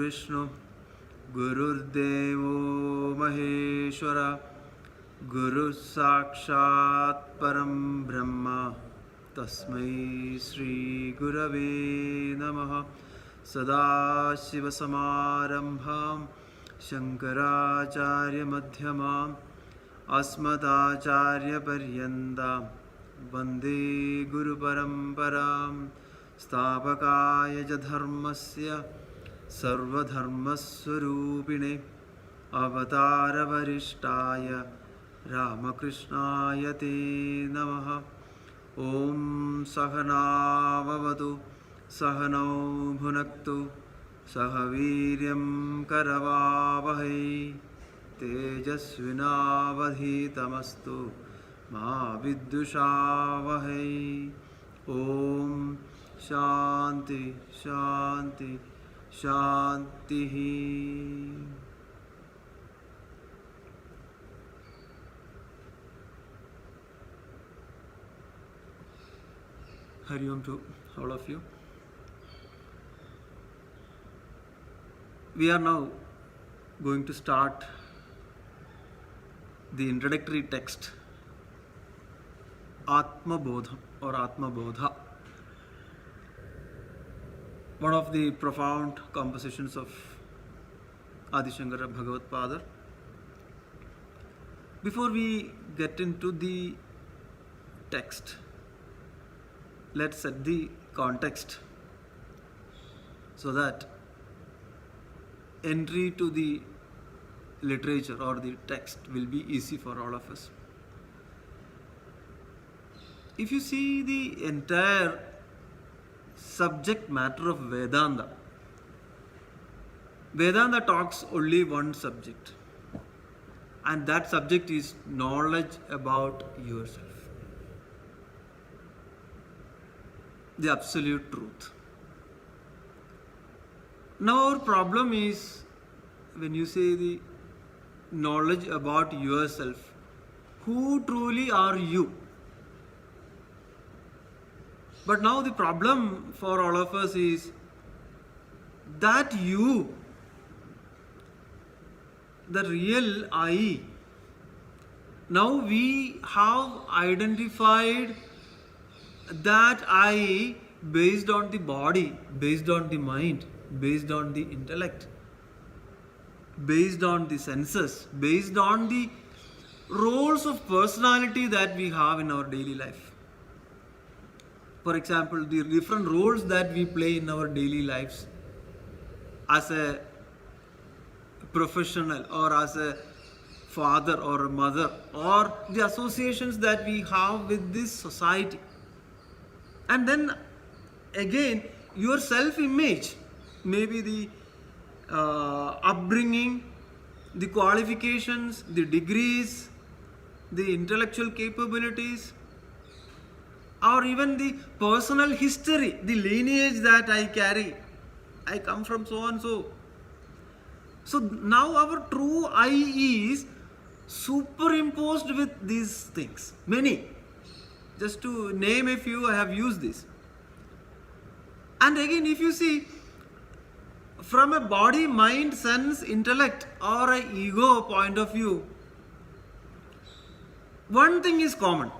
Vishnu Gururdevo Maheshwara Guru Sakshat Param Brahma Tasmai Shri Gurave Namaha Sadashiva Samarambham Shankaracharya Madhyamam Asmatacharya Paryandam Vande Guru Paramparam Stapakaya Dharmasya Sarvadharmaswarupine Avatara Varishtaya Ramakrishnaya Te Namaha Om Sahana Vavatu Sahanau Bhunaktu Sahaviryam Karavavahai Tejasvinavadhitamastu Ma Viddushavahai. Om Shanti Shanti Shanti. Hari Om to all of you. We are now going to start the introductory text, Atmabodha or Atmabodha, one of the profound compositions of Adi Shankara Bhagavad-Padar. Before we get into the text, let's set the context so that entry to the literature or the text will be easy for all of us. If you see the entire subject matter of Vedanta, Vedanta talks only one subject, and that subject is knowledge about yourself, the absolute truth. Now our problem is, when you say the knowledge about yourself, who truly are you? But now the problem for all of us is that you, the real I, now we have identified that I based on the body, based on the mind, based on the intellect, based on the senses, based on the roles of personality that we have in our daily life. For example, the different roles that we play in our daily lives as a professional or as a father or a mother, or the associations that we have with this society. And then again, your self-image, maybe the upbringing, the qualifications, the degrees, the intellectual capabilities, or even the personal history, the lineage that I carry. I come from so and so. So now our true I is superimposed with these things. Many. Just to name a few, I have used this. And again, if you see, from a body, mind, sense, intellect, or an ego point of view, one thing is common.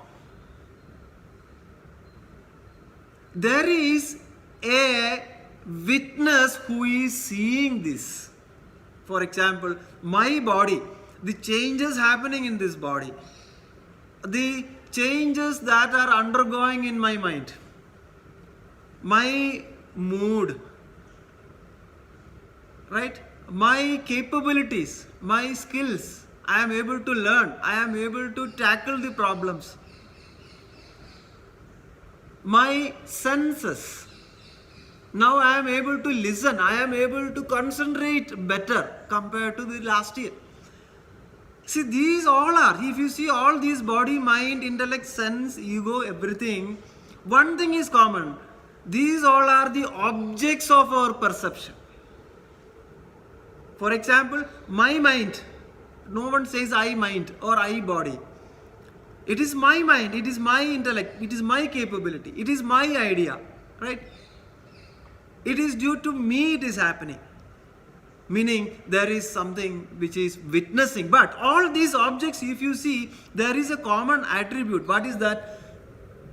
There is a witness who is seeing this. For example, my body, the changes happening in this body, the changes that are undergoing in my mind, my mood, right? My capabilities, my skills, I am able to learn, I am able to tackle the problems. My senses, now I am able to listen, I am able to concentrate better compared to the last year. See, these all are, if you see all these body, mind, intellect, sense, ego, everything, one thing is common. These all are the objects of our perception. For example, my mind, no one says I mind or I body. It is my mind, it is my intellect, it is my capability, it is my idea, right? It is due to me it is happening. meaning there is something which is witnessing. But all these objects, if you see, there is a common attribute. What is that?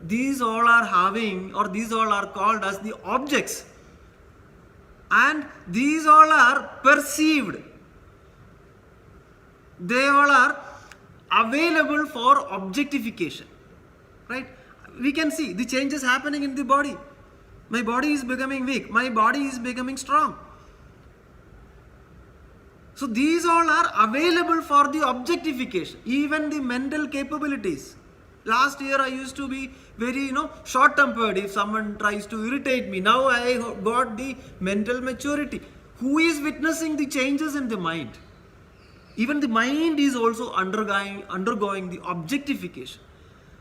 These all are having, or these all are called as the objects, and these all are perceived. They all are available for objectification, right? We can see the changes happening in the body. My body is becoming weak, my body is becoming strong. So these all are available for the objectification. Even the mental capabilities. Last year I used to be very, short-tempered if someone tries to irritate me. Now I got the mental maturity. Who is witnessing the changes in the mind? Even the mind is also undergoing the objectification.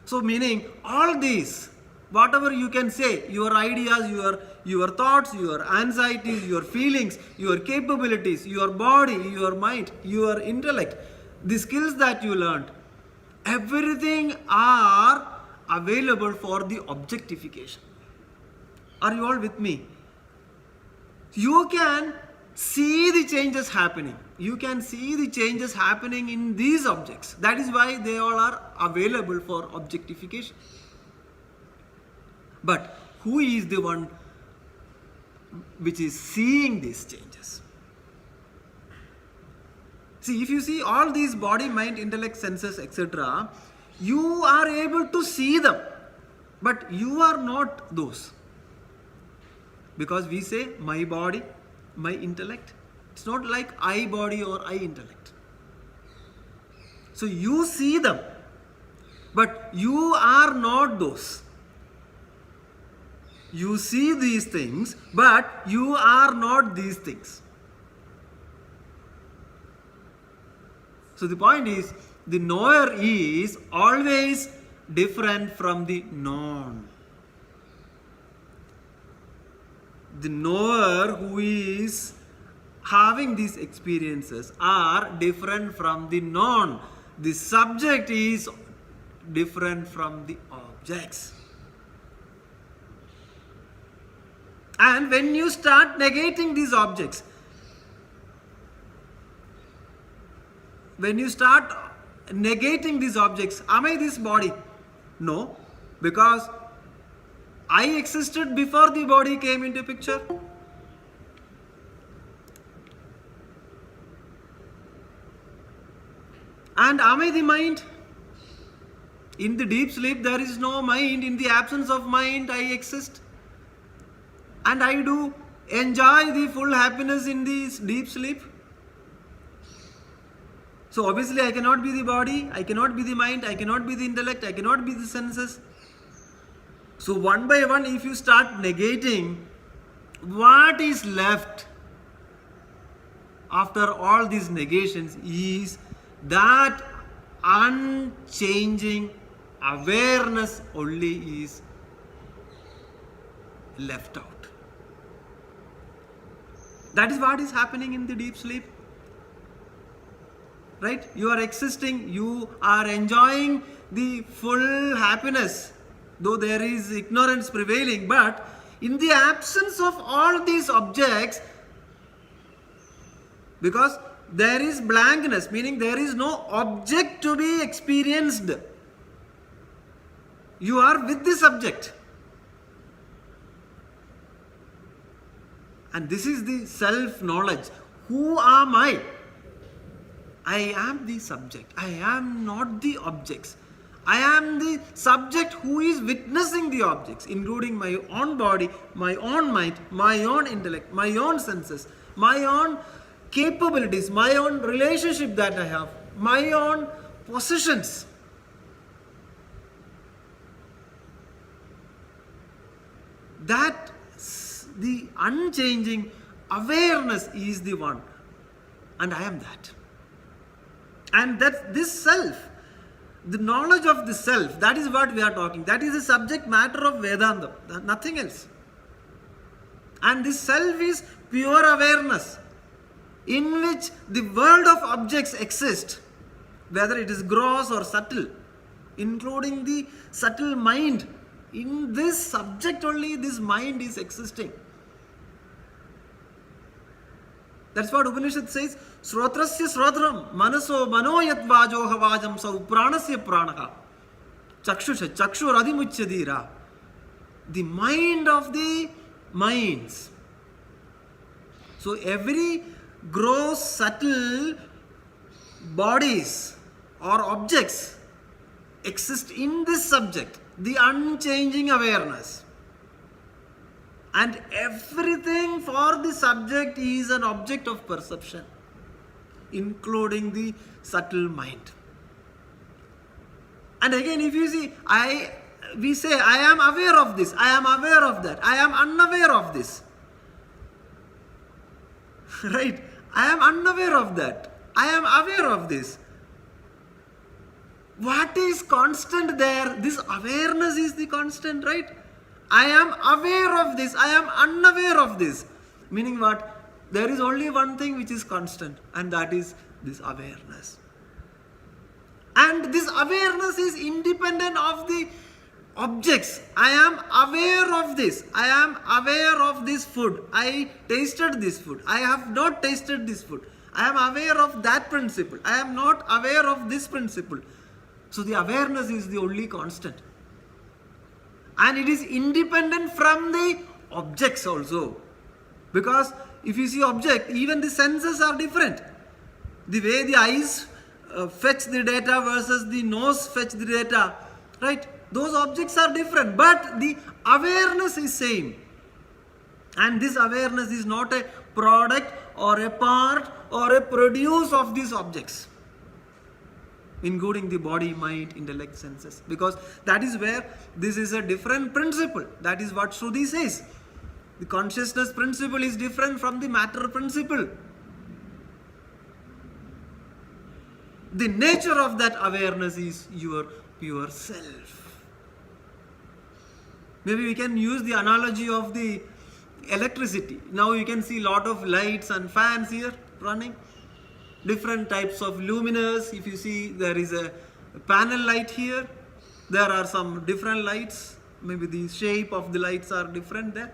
So meaning all these, whatever you can say, your ideas, your thoughts, your anxieties, your feelings, your capabilities, your body, your mind, your intellect, the skills that you learned, everything are available for the objectification. Are you all with me? You can see the changes happening. You can see the changes happening in these objects. That is why they all are available for objectification. But who is the one which is seeing these changes? See, if you see all these body, mind, intellect, senses, etc., you are able to see them. But you are not those. Because we say, my body, my intellect. It's not like I body or I intellect. So you see them. But you are not those. You see these things, but you are not these things. So the point is, the knower is always different from the known. The knower who is having these experiences are different from the known. The subject is different from the objects. And when you start negating these objects, am I this body? No, because I existed before the body came into picture. And am I the mind? In the deep sleep there is no mind. In the absence of mind I exist. And I do enjoy the full happiness in this deep sleep. So obviously I cannot be the body, I cannot be the mind, I cannot be the intellect, I cannot be the senses. So one by one, if you start negating, what is left after all these negations is that unchanging awareness only is left out. That is what is happening in the deep sleep. Right? You are existing, you are enjoying the full happiness, though there is ignorance prevailing, but in the absence of all these objects, because there is blankness, meaning there is no object to be experienced. You are with the subject. And this is the self-knowledge. Who am I? I am the subject. I am not the objects. I am the subject who is witnessing the objects, including my own body, my own mind, my own intellect, my own senses, my own capabilities, my own relationship that I have, my own possessions. That the unchanging awareness is the one, and I am that. And that this self, the knowledge of the self, that is what we are talking. That is the subject matter of Vedanta, nothing else. And this self is pure awareness, in which the world of objects exists, whether it is gross or subtle, including the subtle mind. In this subject only this mind is existing. That's what Upanishad says. Srotrasya srotram, manaso manoyat vajoha vajam sau pranasya pranaha. Chakshusha chakshur adimuchadira. The mind of the minds. So every gross, subtle bodies or objects exist in this subject, the unchanging awareness. And everything for the subject is an object of perception, including the subtle mind. And again, if you see, we say, I am aware of this, I am aware of that, I am unaware of this. Right? I am unaware of that. I am aware of this. What is constant there? This awareness is the constant, right? I am aware of this. I am unaware of this. Meaning what? There is only one thing which is constant, and that is this awareness. And this awareness is independent of the objects. I am aware of this. I am aware of this food. I tasted this food. I have not tasted this food. I am aware of that principle. I am not aware of this principle. So the awareness is the only constant. And it is independent from the objects also. Because if you see object, even the senses are different. The way the eyes fetch the data versus the nose fetch the data, right? Those objects are different, but the awareness is same. And this awareness is not a product or a part or a produce of these objects, including the body, mind, intellect, senses. Because that is where this is a different principle. That is what Shruti says. The consciousness principle is different from the matter principle. The nature of that awareness is your pure self. Maybe we can use the analogy of the electricity. Now you can see a lot of lights and fans here running. Different types of luminaires. If you see, there is a panel light here. There are some different lights. Maybe the shape of the lights are different there.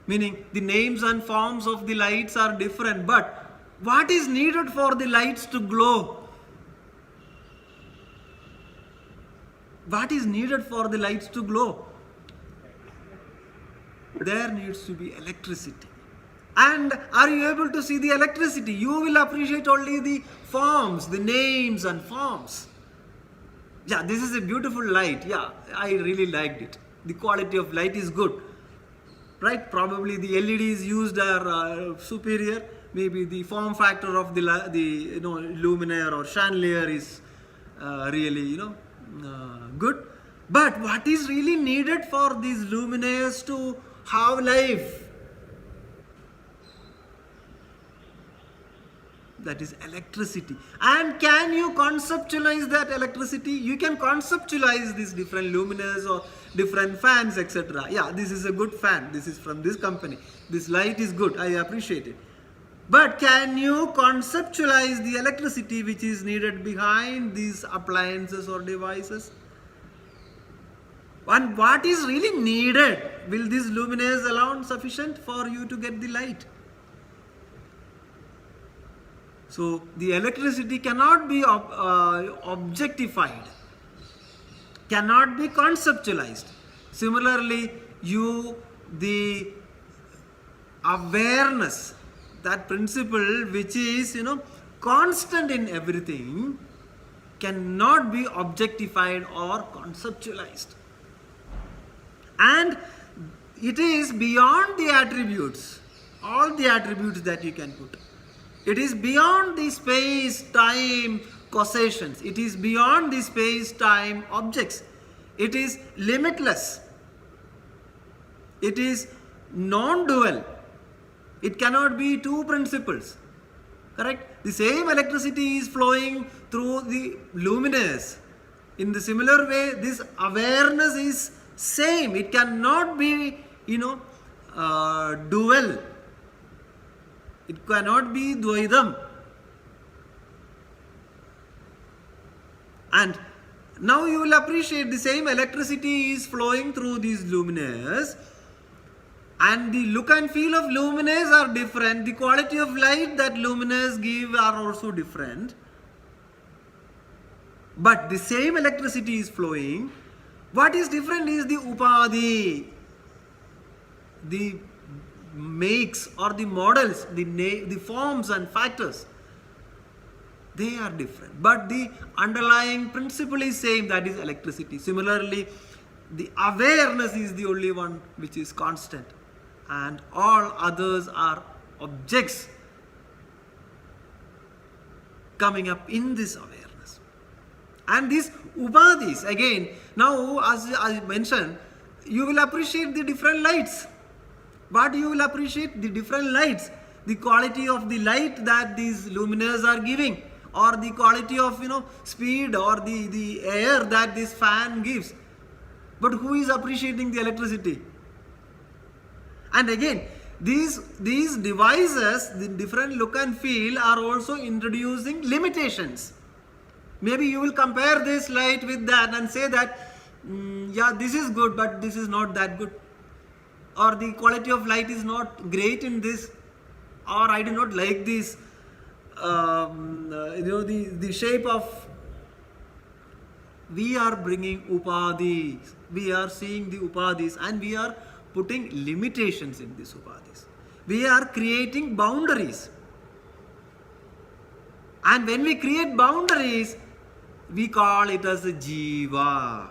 Meaning the names and forms of the lights are different. But what is needed for the lights to glow? What is needed for the lights to glow? There needs to be electricity. And are you able to see the electricity? You will appreciate only the forms, the names and forms. Yeah, this is a beautiful light. Yeah, I really liked it. The quality of light is good. Right? Probably the LEDs used are superior. Maybe the form factor of the luminaire or chandelier is really good. But what is really needed for these luminaires to have life? That is electricity. And can you conceptualize that electricity? You can conceptualize these different luminaires or different fans, etc. Yeah, this is a good fan. This is from this company. This light is good. I appreciate it. But can you conceptualize the electricity which is needed behind these appliances or devices? And what is really needed? Will these luminaires alone sufficient for you to get the light? So the electricity cannot be objectified, cannot be conceptualized. Similarly, the awareness, that principle which is constant in everything, cannot be objectified or conceptualized. And it is beyond the attributes, all the attributes that you can put. It is beyond the space-time causations. It is beyond the space-time objects. It is limitless. It is non-dual. It cannot be two principles. Correct? The same electricity is flowing through the luminaires. In the similar way, this awareness is same. It cannot be, dual. It cannot be dvaidam. And now you will appreciate the same electricity is flowing through these luminaires, And the look and feel of luminaires are different. The quality of light that luminaires give are also different. But the same electricity is flowing. What is different is the upadhi, the makes or the models, the forms and factors. They are different. But the underlying principle is same, that is electricity. Similarly, the awareness is the only one which is constant. And all others are objects coming up in this awareness. And these upadhis, again, now as I mentioned, you will appreciate the different lights. What you will appreciate? The different lights. The quality of the light that these luminaires are giving, or the quality of speed or the air that this fan gives. But who is appreciating the electricity? And again, these devices, the different look and feel, are also introducing limitations. Maybe you will compare this light with that and say that, yeah, this is good, but this is not that good. Or the quality of light is not great in this, or I do not like this. The shape of. We are bringing upadhis. We are seeing the upadhis, and we are putting limitations in these upadhis. We are creating boundaries. And when we create boundaries, we call it as a jiva.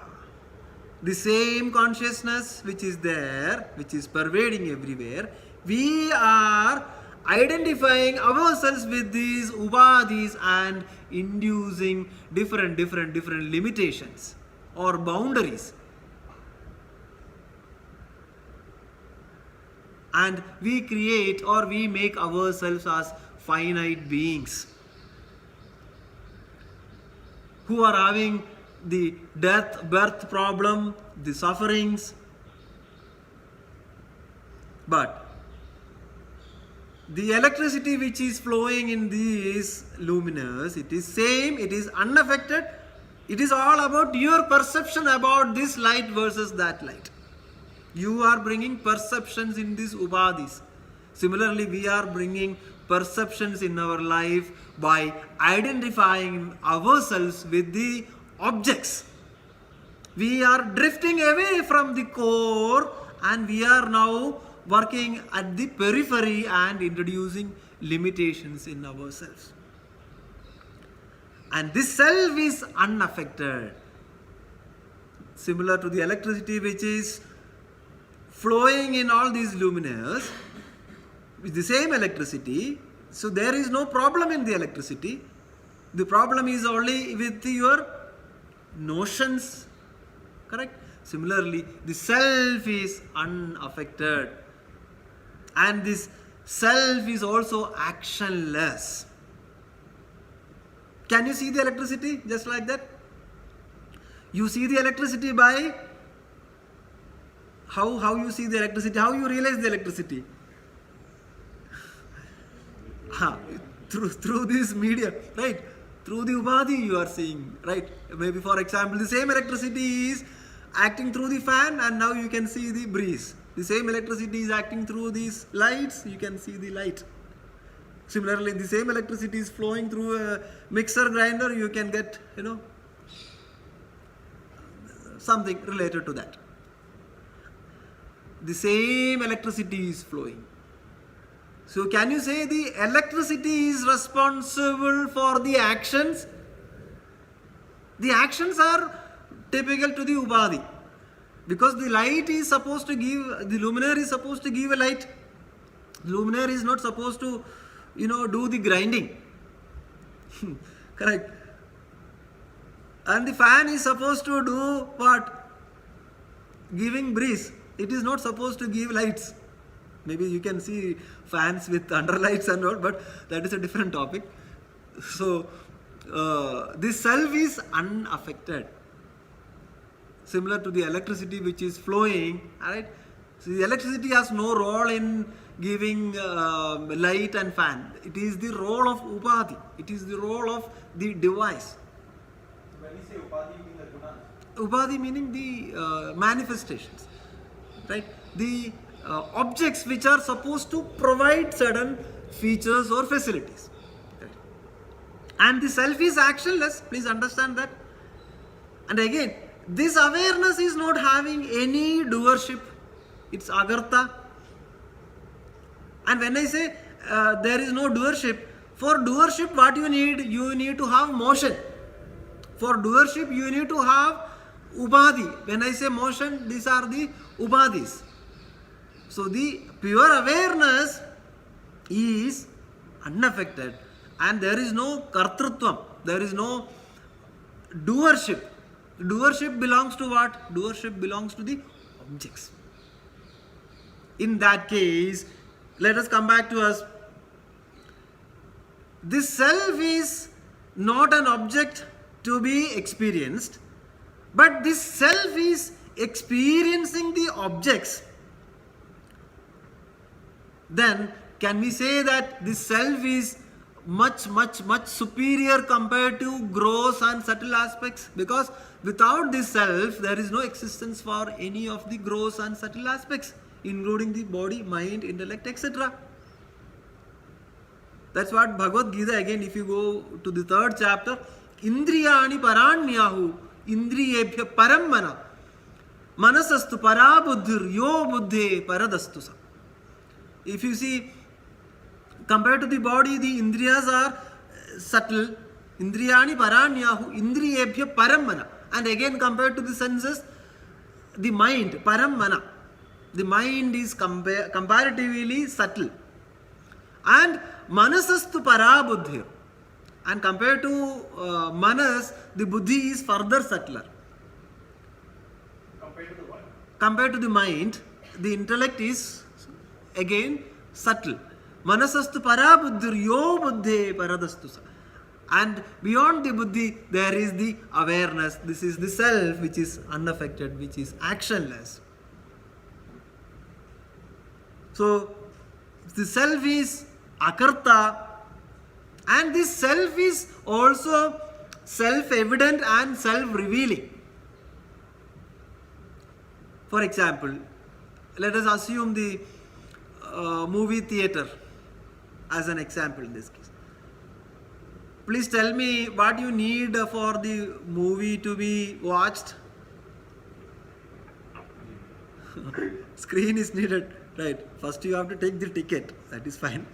The same consciousness which is there, which is pervading everywhere, we are identifying ourselves with these upadhis and inducing different limitations or boundaries. And we create or we make ourselves as finite beings who are having the death, birth problem, the sufferings. But the electricity which is flowing in these luminaires, it is same, it is unaffected. It is all about your perception about this light versus that light. You are bringing perceptions in these upadhis. Similarly, we are bringing perceptions in our life by identifying ourselves with the objects. We are drifting away from the core, and we are now working at the periphery and introducing limitations in ourselves. And this self is unaffected. Similar to the electricity which is flowing in all these luminaires, with the same electricity, so there is no problem in the electricity. The problem is only with your notions, correct? Similarly, the self is unaffected, and this self is also actionless. Can you see the electricity just like that? You see the electricity by how you see the electricity, how you realize the electricity. Through this media, right? Through the upadhi you are seeing, right? Maybe for example, the same electricity is acting through the fan, and now you can see the breeze. The same electricity is acting through these lights, you can see the light. Similarly, the same electricity is flowing through a mixer grinder, you can get, something related to that. The same electricity is flowing. So can you say the electricity is responsible for the actions? The actions are typical to the upadhi. Because the light is supposed to give, the luminaire is supposed to give a light. The luminaire is not supposed to, do the grinding. Correct. And the fan is supposed to do what? Giving breeze. It is not supposed to give lights. Maybe you can see fans with underlights and all, but that is a different topic. So, this self is unaffected. Similar to the electricity which is flowing, right? So, the electricity has no role in giving light and fan. It is the role of upadhi. It is the role of the device. When you say upadhi, you mean the gunas? Upadhi meaning the manifestations, right? The objects which are supposed to provide certain features or facilities. Okay. And the self is actionless, please understand that. And again, this awareness is not having any doership, it's agartha. And when I say there is no doership, for doership what you need to have motion. For doership you need to have upadhi. When I say motion, these are the upadhis. So the pure awareness is unaffected and there is no kartrutvam, there is no doership. Doership belongs to what? Doership belongs to the objects. In that case, let us come back to us. This self is not an object to be experienced, but this self is experiencing the objects. Then can we say that this self is much superior compared to gross and subtle aspects? Because without this self there is no existence for any of the gross and subtle aspects, including the body, mind, intellect, etc. That's what Bhagavad Gita, again if you go to the 3rd chapter, Indriyani paranyahu indriyebhya parammana manasastu parabuddhir yo buddhe paradastu sa. If you see, compared to the body, the indriyas are subtle. Indriyani paranyahu indriyebhya parammana. And again compared to the senses, the mind, parammana. The mind is comparatively subtle. And manasastu parabuddhir. And compared to manas, the buddhi is further subtler. Compared to the what? Compared to the mind, the intellect is again subtle. Manasastu parabuddhir yo buddhe paradastu sa. And beyond the buddhi, there is the awareness. This is the self which is unaffected, which is actionless. So, the self is akarta, and this self is also self-evident and self-revealing. For example, let us assume the movie theater as an example in this case. Please tell me what you need for the movie to be watched. Screen is needed, right? First you have to take the ticket, that is fine.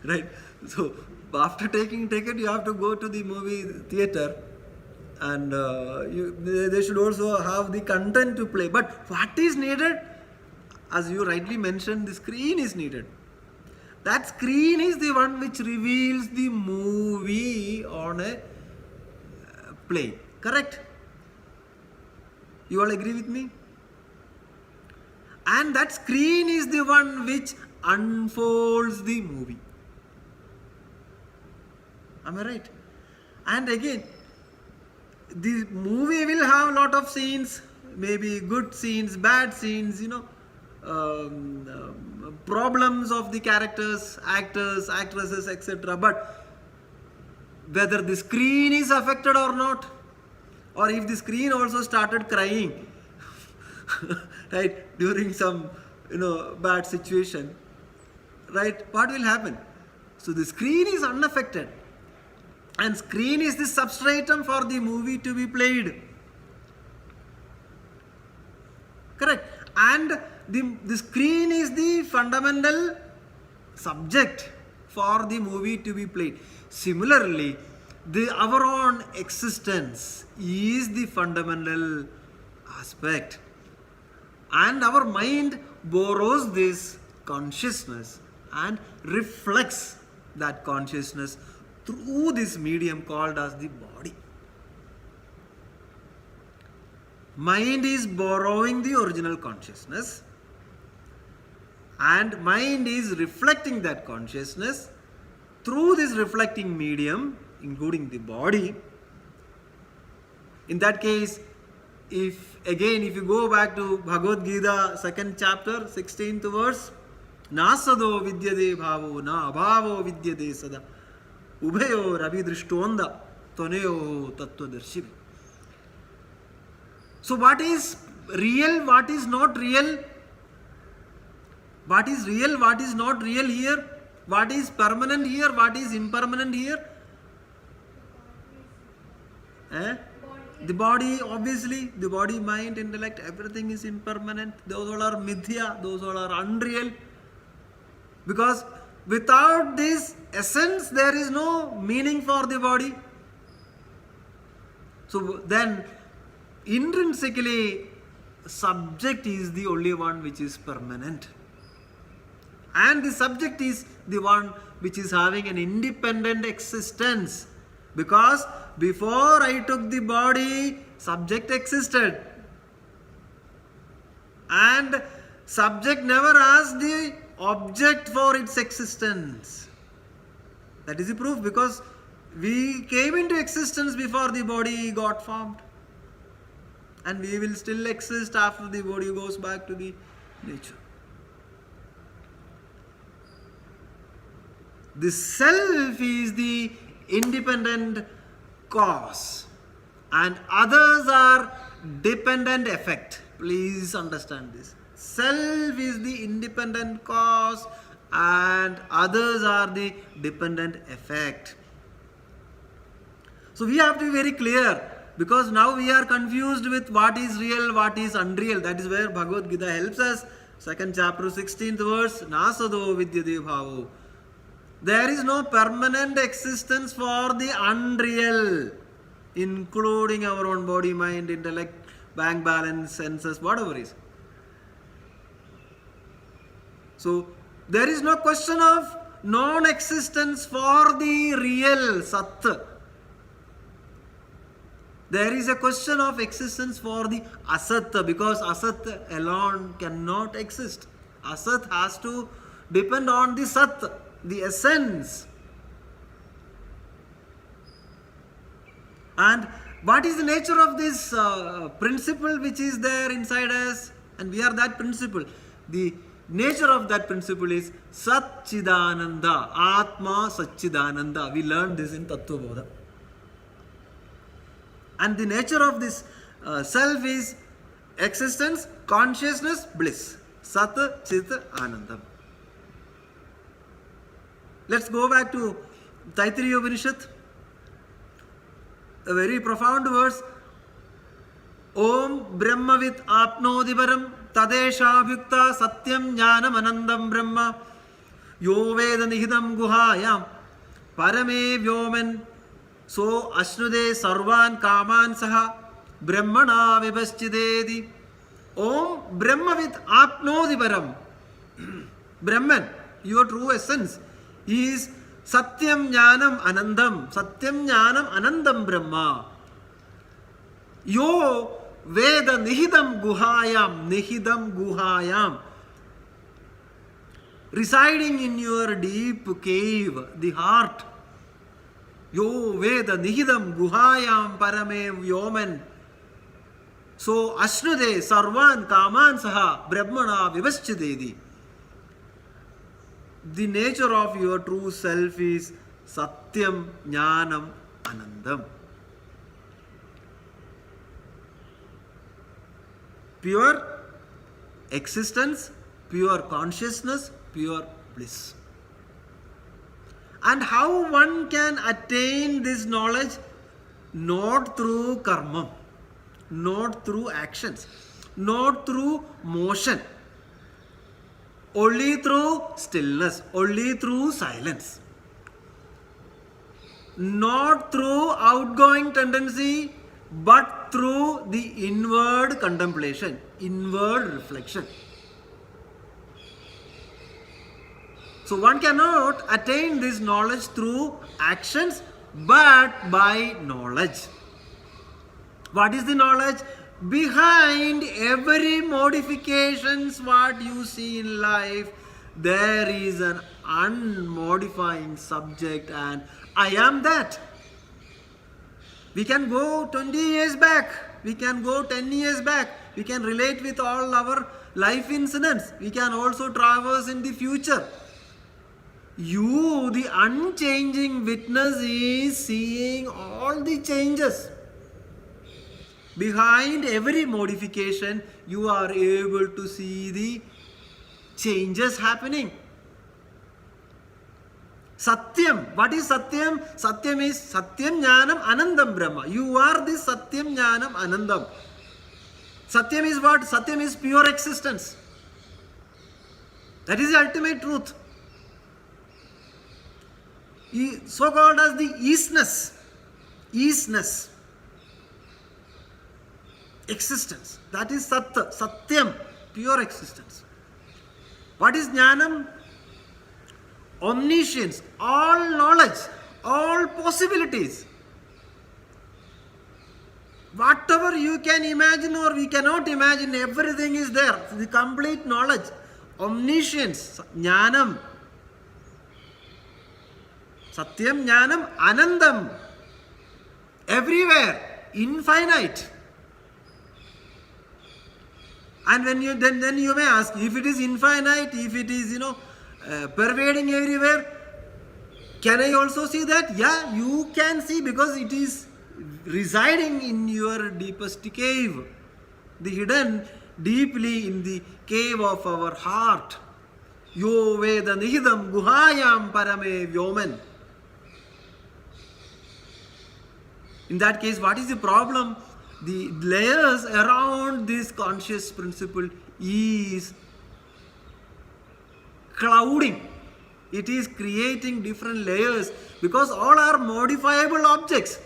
Right? So after taking ticket you have to go to the movie theater, and they should also have the content to play. But what is needed? As you rightly mentioned, the screen is needed. That screen is the one which reveals the movie on a plane. Correct? You all agree with me? And that screen is the one which unfolds the movie. Am I right? And again, the movie will have a lot of scenes, maybe good scenes, bad scenes, problems of the characters, actors, actresses, etc. But whether the screen is affected or not, or if the screen also started crying, right, during some bad situation, right, what will happen? So the screen is unaffected, and screen is the substratum for the movie to be played. Correct? And the screen is the fundamental subject for the movie to be played. Similarly, our own existence is the fundamental aspect, and our mind borrows this consciousness and reflects that consciousness through this medium called as the body. Mind is borrowing the original consciousness, and mind is reflecting that consciousness through this reflecting medium, including the body. In that case, if you go back to Bhagavad Gita, 2nd chapter, 16th verse, Nasado vidyade bhavo na abhavo vidyade sada ubhayo rabidrishtonda toneo tattvadarshi. So what is real, what is not real? What is real, what is not real here? What is permanent here, what is impermanent here? The body, obviously, the body, mind, intellect, everything is impermanent. Those all are mithya, those all are unreal. Because without this essence, there is no meaning for the body. So then, intrinsically, subject is the only one which is permanent. And the subject is the one which is having an independent existence. Because before I took the body, subject existed. And subject never asked the object for its existence. That is the proof, because we came into existence before the body got formed. And we will still exist after the body goes back to the nature. The self is the independent cause and others are dependent effect. Please understand this. Self is the independent cause and others are the dependent effect. So we have to be very clear, because now we are confused with what is real, what is unreal. That is where Bhagavad Gita helps us. 2nd chapter, 16th verse, Nasado vidyate bhavo. There is no permanent existence for the unreal, including our own body, mind, intellect, bank balance, senses, whatever is. So, there is no question of non-existence for the real Sat. There is a question of existence for the Asat, because Asat alone cannot exist. Asat has to depend on the Sat, the essence. And what is the nature of this principle which is there inside us? And we are that principle. The nature of that principle is Satchidananda, Atma Satchidananda. We learned this in Atmabodha. And the nature of this self is existence, consciousness, bliss. Sat Chit Anandam. Let's go back to Taittiriya Upanishad. A very profound verse. Om Brahmavit Apnodivaram Tadesha Bhukta Satyam Jnanam Anandam Brahma Yo Veda Nihidam Guhayam Parame Vyomen So Ashnude Sarvan Kaman Saha Brahmana Vibhaschidedi. Om Brahmavit Apnodivaram. Brahman, your true essence, is Satyam Jnanam Anandam. Satyam Jnanam Anandam Brahma. Yo Veda Nihidam Guhayam. Nihidam Guhayam. Residing in your deep cave, the heart. Yo Veda Nihidam Guhayam Parame Vyoman. So Ashnude Sarvan Kaman Saha Brahmana Vibhaschidedi. The nature of your true self is Satyam Jnanam Anandam. Pure existence, pure consciousness, pure bliss. And how one can attain this knowledge? Not through karma, not through actions, not through motion. Only through stillness, only through silence. Not through outgoing tendency, but through the inward contemplation, inward reflection. So one cannot attain this knowledge through actions, but by knowledge. What is the knowledge? Behind every modifications what you see in life, there is an unmodifying subject, and I am that. We can go 20 years back, we can go 10 years back, we can relate with all our life incidents, we can also traverse in the future. You, the unchanging witness, is seeing all the changes. Behind every modification, you are able to see the changes happening. Satyam. What is Satyam? Satyam is Satyam Jnanam Anandam Brahma. You are this Satyam Jnanam Anandam. Satyam is what? Satyam is pure existence. That is the ultimate truth. So called as the easiness. Easiness. Existence. That is Satta. Satyam. Pure existence. What is Jnanam? Omniscience. All knowledge. All possibilities. Whatever you can imagine or we cannot imagine, everything is there. The complete knowledge. Omniscience. Jnanam. Satyam Jnanam Anandam. Everywhere. Infinite. And when you then you may ask, if it is infinite, if it is pervading everywhere, can I also see that? Yeah, you can see, because it is residing in your deepest cave, the hidden deeply in the cave of our heart. Yo Veda Nihidam Guhayam Parame Vyoman. In that case, what is the problem? The layers around this conscious principle is clouding. It is creating different layers because all are modifiable objects.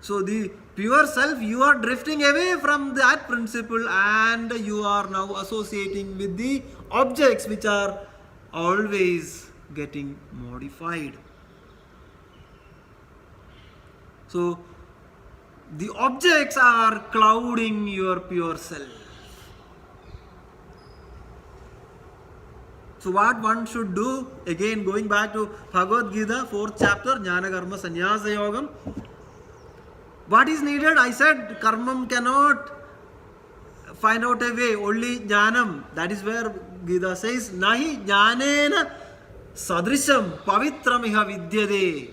So the pure self, you are drifting away from that principle and you are now associating with the objects which are always getting modified. So the objects are clouding your pure self. So what one should do, again going back to Bhagavad Gita, 4th chapter, Jnana Karma Sannyasa Yogam. What is needed? I said karmam cannot find out a way, only jnanam. That is where Gita says, Nahi jnanena sadrisham pavitramiha vidyade.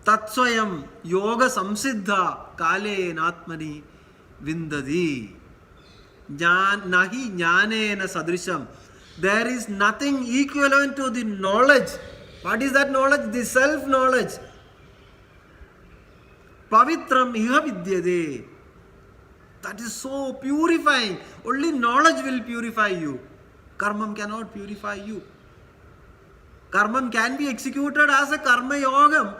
Tatsvayam yoga samsiddha kale natmani vindadi. Nahi jnanena sadrisham. There is nothing equivalent to the knowledge. What is that knowledge? The self-knowledge. Pavitram iha vidyade. That is so purifying. Only knowledge will purify you. Karmam cannot purify you. Karmam can be executed as a karma yogam,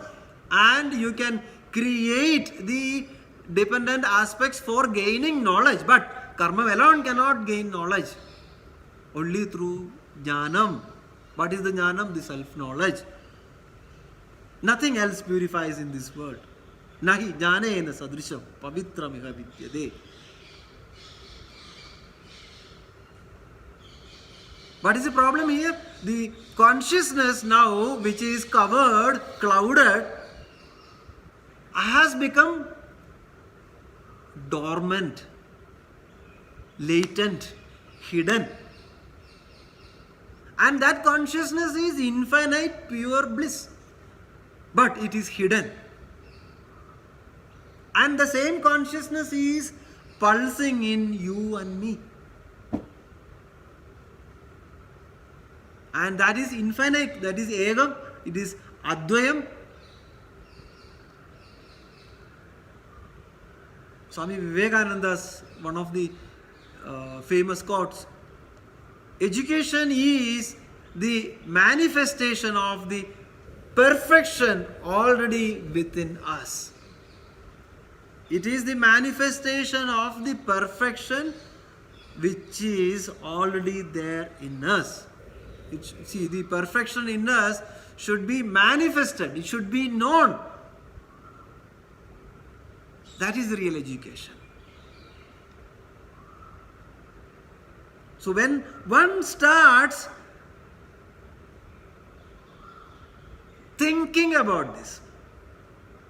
and you can create the dependent aspects for gaining knowledge. But karma alone cannot gain knowledge. Only through jnanam. What is the jnanam? The self-knowledge. Nothing else purifies in this world. Nahi jnanena sadrisham pavitramiha vidyade. What is the problem here? The consciousness now, which is covered, clouded, has become dormant, latent, hidden. And that consciousness is infinite, pure bliss. But it is hidden. And the same consciousness is pulsing in you and me. And that is infinite, that is Egam, it is Advayam. Swami Vivekananda's one of the famous quotes, education is the manifestation of the perfection already within us. It is the manifestation of the perfection which is already there in us. See, the perfection in us should be manifested. It should be known. That is the real education. So when one starts thinking about this,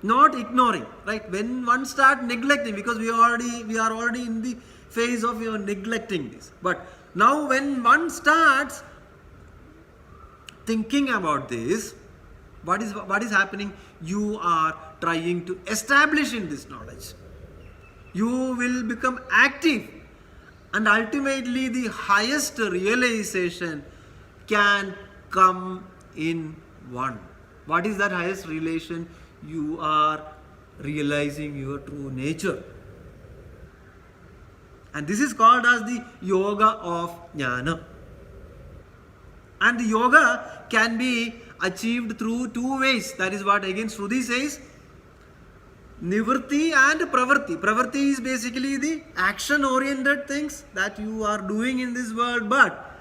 not ignoring, right? When one starts neglecting, because we are already in the phase of neglecting this. But now when one starts thinking about this, what is happening? You are trying to establish in this knowledge. You will become active. And ultimately the highest realization can come in one. What is that highest realization? You are realizing your true nature. And this is called as the yoga of jnana. And the yoga can be achieved through two ways. That is what again Shruti says. Nivritti and pravarti. Pravarti is basically the action-oriented things that you are doing in this world. But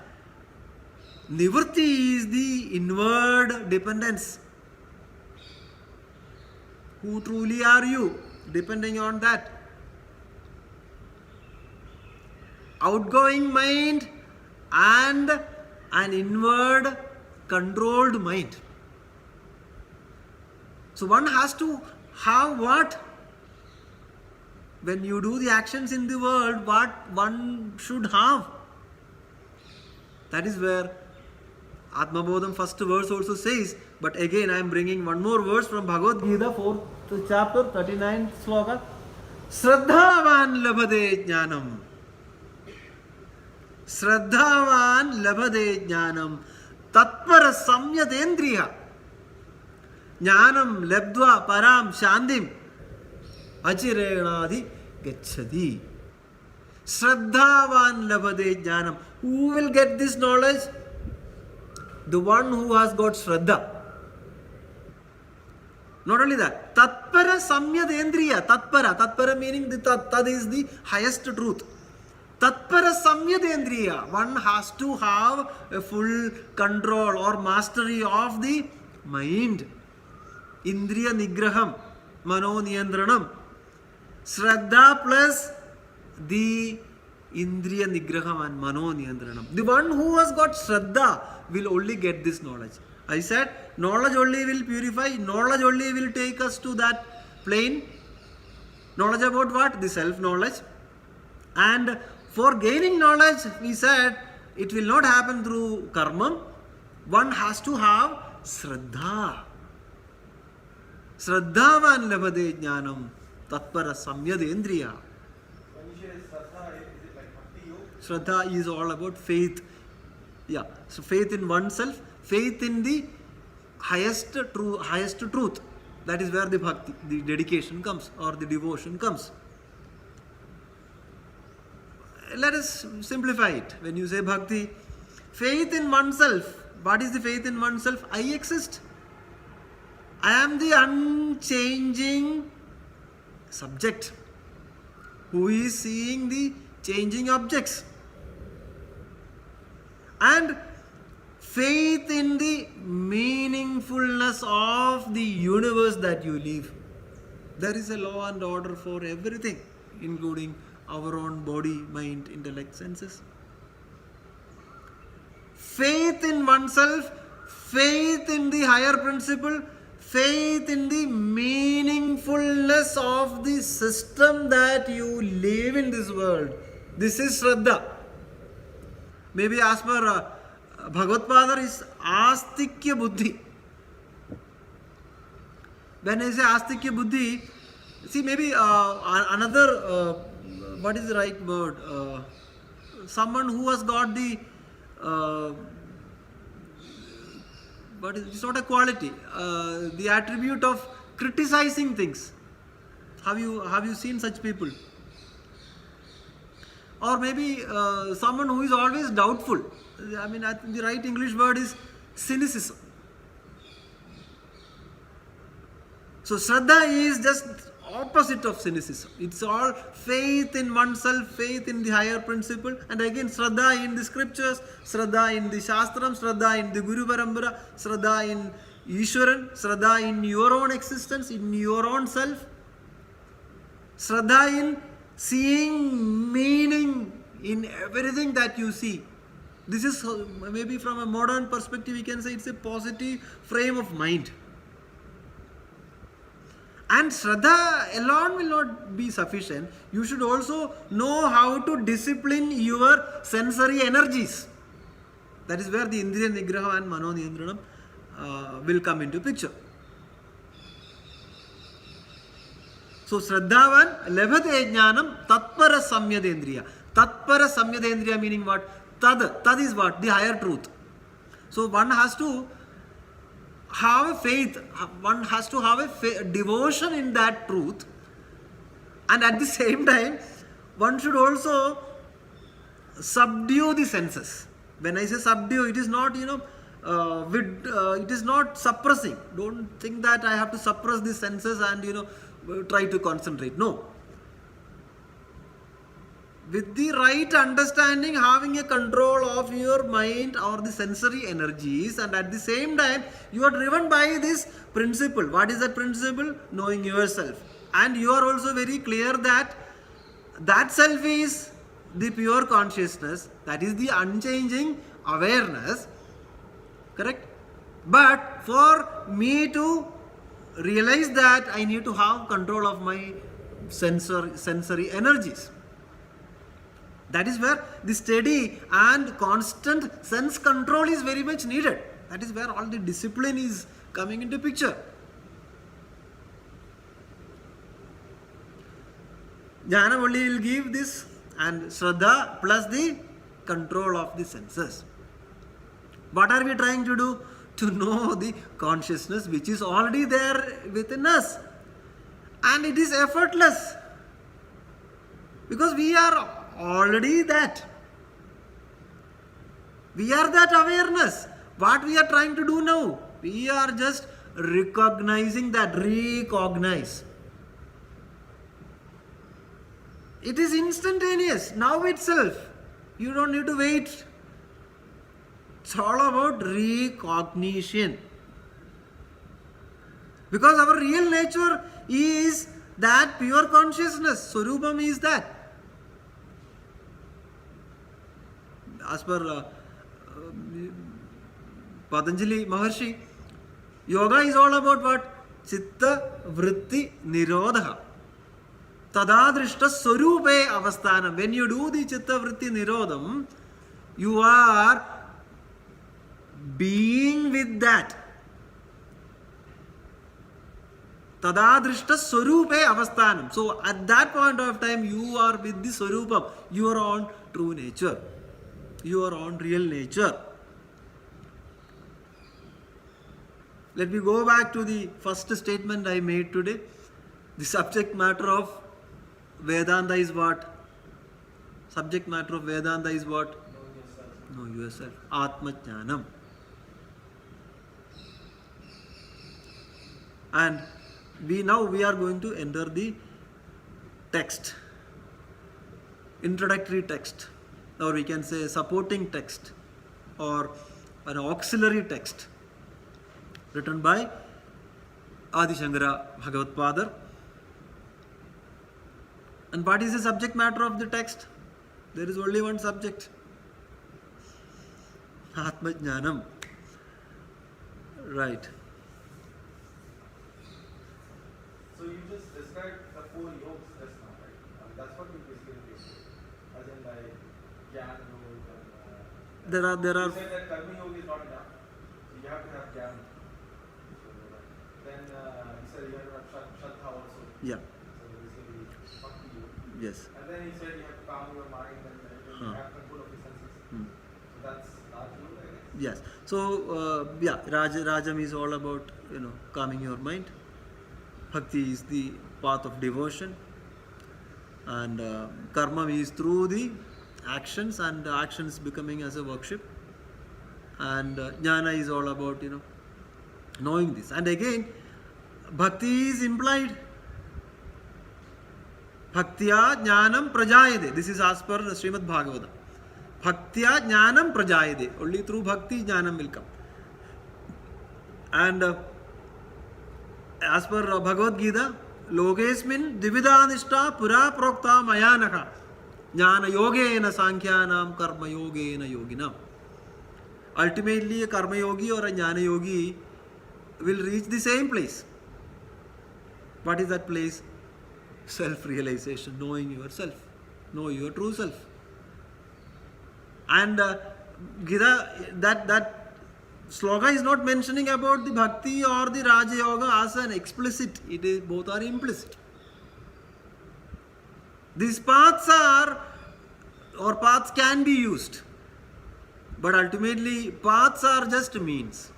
nivritti is the inward dependence. Who truly are you? Depending on that. Outgoing mind and an inward controlled mind. So one has to have what? When you do the actions in the world, what one should have. That is where Atmabodha first verse also says, but again I am bringing one more verse from Bhagavad Gita, 4th chapter, 39th sloka. Shraddhavan labhade jnanam. Shraddhavan labhade jnanam. Tatpara samyatendriya. Jnanam labdva param shantim. Achirenadi gacchati. Shraddhavan labhade jnanam. Who will get this knowledge? The one who has got Shraddha. Not only that, Tatpara Samyadendriya. Tatpara meaning the Tat is the highest truth. Tatpara Samyadendriya. One has to have a full control or mastery of the mind. Indriya Nigraham, Mano Niyandranam. Shraddha plus the Indriya Nigraham and Mano Niyandranam. The one who has got Shraddha will only get this knowledge. I said, knowledge only will purify, knowledge only will take us to that plane. Knowledge about what? The self-knowledge. And for gaining knowledge, we said, it will not happen through karma. One has to have Shraddha. Shraddhavan labhade jnanam tatpara samyadendriya. When you say Shraddha, is it like Bhakti Yoga? Shraddha is all about faith. Yeah, so faith in oneself, faith in the highest truth. That is where the bhakti, the dedication comes or the devotion comes. Let us simplify it. When you say bhakti, faith in oneself. What is the faith in oneself? I exist. I am the unchanging subject who is seeing the changing objects. And faith in the meaningfulness of the universe that you live. There is a law and order for everything, including our own body, mind, intellect, senses. Faith in oneself, faith in the higher principle, faith in the meaningfulness of the system that you live in this world. This is Shraddha. Maybe as per Bhagavad is Astikya Buddhi. When I say Astikya Buddhi, see maybe another, what is the right word? Someone who has got the, it's not a quality, the attribute of criticizing things. Have you seen such people? Or maybe someone who is always doubtful. I mean, I think the right English word is cynicism. So Shraddha is just opposite of cynicism. It's all faith in oneself, faith in the higher principle. And again, Shraddha in the scriptures, Shraddha in the Shastram, Shraddha in the Guru Parambara, Shraddha in Ishwaran, Shraddha in your own existence, in your own self. Shraddha in seeing meaning in everything that you see. This is maybe from a modern perspective, we can say it's a positive frame of mind. And Shraddha alone will not be sufficient. You should also know how to discipline your sensory energies. That is where the Indriya Nigraha and Mano Niyandranam will come into picture. So Shraddhavan labhate jnanam tatpara samyadendriya. Tatpara samyadendriya meaning what? Tad is what? The higher truth. So one has to have a faith, one has to have a devotion in that truth, and at the same time one should also subdue the senses. When I say subdue, it is not, it is not suppressing. Don't think that I have to suppress the senses and try to concentrate. No. With the right understanding, having a control of your mind or the sensory energies, and at the same time you are driven by this principle. What is that principle? Knowing yourself. And you are also very clear that that self is the pure consciousness, that is the unchanging awareness. Correct? But for me to realize that, I need to have control of my sensory energies. That is where the steady and constant sense control is very much needed. That is where all the discipline is coming into picture. Jnana only will give this, and Shraddha plus the control of the senses. What are we trying to do? To know the consciousness which is already there within us. And it is effortless. Because we are already that. We are that awareness. What we are trying to do now? We are just recognizing that. Recognize. It is instantaneous. Now itself. You don't need to wait. It's all about recognition. Because our real nature is that pure consciousness. Swarupam is that. As per Patanjali Maharshi, yoga is all about what? Chitta vritti nirodha. Tadadrishta swarupe avasthanam. When you do the chitta vritti nirodham, you are being with that. Tadadrishta swarupe avasthanam. So at that point of time, you are with the swarupam. You are on true nature. You are on real nature. Let me go back to the first statement I made today. The subject matter of Vedanta is what? Subject matter of Vedanta is what? Know yourself. Atmajnanam. And we are going to enter the text. Introductory text. Or we can say supporting text. Or an auxiliary text. Written by Adi Shankara Bhagavatpadar. And what is the subject matter of the text? There is only one subject. Atmajnanam. Right. So you just described the 4 yogs just now, right? That's what you basically do. As in like Gyan Yoga and There are you said that Karma Yoga is not enough. So you have to have Gyan. So, then you said you have to have Shraddha also. Yeah. So basically Bhakti Yoga. Yes. And then he said you have to calm your mind and you have control of your senses. So that's Raj Yoga, I guess. Yes. So Rajam is all about calming your mind. Bhakti is the path of devotion, and karma is through the actions, and actions becoming as a worship, and jnana is all about knowing this. And again, bhakti is implied. Bhaktya jnanam prajayade. This is as per Srimad Bhagavata. Bhaktya jnanam prajayade. Only through bhakti jnanam will come. And as per Bhagavad Gita, Lokesmin Dividhanishta Pura Prokta Mayanaka Jnana Yogena Sankhyanam Karma Yogena Yoginam. Ultimately, a Karma Yogi or a Jnana Yogi will reach the same place. What is that place? Self-realization, knowing yourself, know your true self. And Gita, that Sloka is not mentioning about the Bhakti or the Raja Yoga as an explicit. It is, both are implicit. These paths are or paths can be used. But ultimately, paths are just means.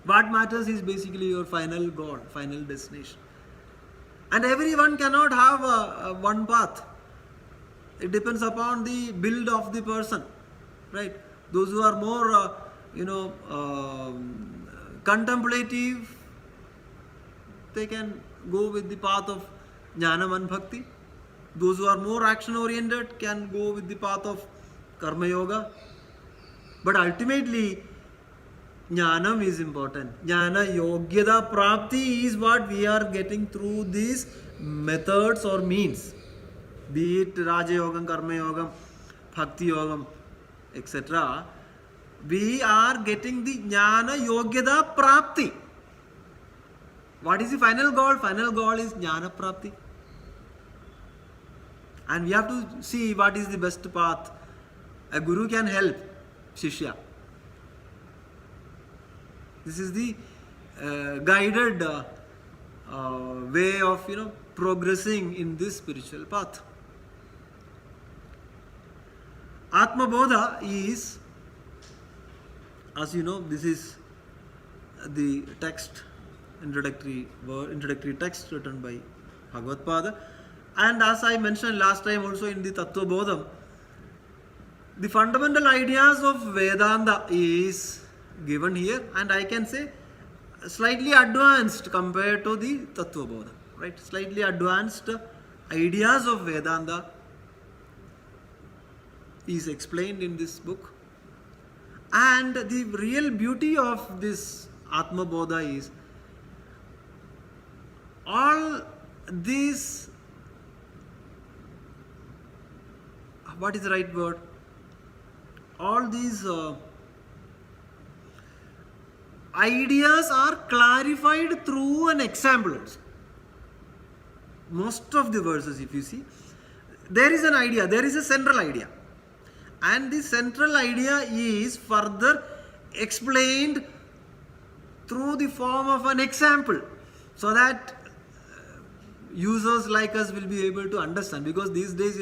What matters is basically your final goal, final destination. And everyone cannot have a one path. It depends upon the build of the person, right? Those who are more, contemplative, they can go with the path of jnanam and bhakti. Those who are more action oriented can go with the path of karma yoga. But ultimately, jnanam is important. Jnana yogyada prapti is what we are getting through these methods or means. Be it Raja Yogam, Karma Yogam, Bhakti Yogam, etc. We are getting the Jnana Yogyada Prapti. What is the final goal? Final goal is Jnana Prapti. And we have to see what is the best path. A guru can help Shishya. This is the guided way of progressing in this spiritual path. Atmabodha is, as you know, this is the text, introductory text written by Bhagavad. And as I mentioned last time also in the Tattva Bodham, the fundamental ideas of Vedanta is given here, and I can say slightly advanced compared to the Tattva Bodha, right? Slightly advanced ideas of Vedanta is explained in this book. And the real beauty of this Atmabodha is all these, what is the right word? All these ideas are clarified through an example also. Most of the verses, if you see, there is an idea, there is a central idea. And the central idea is further explained through the form of an example, so that users like us will be able to understand. Because these days,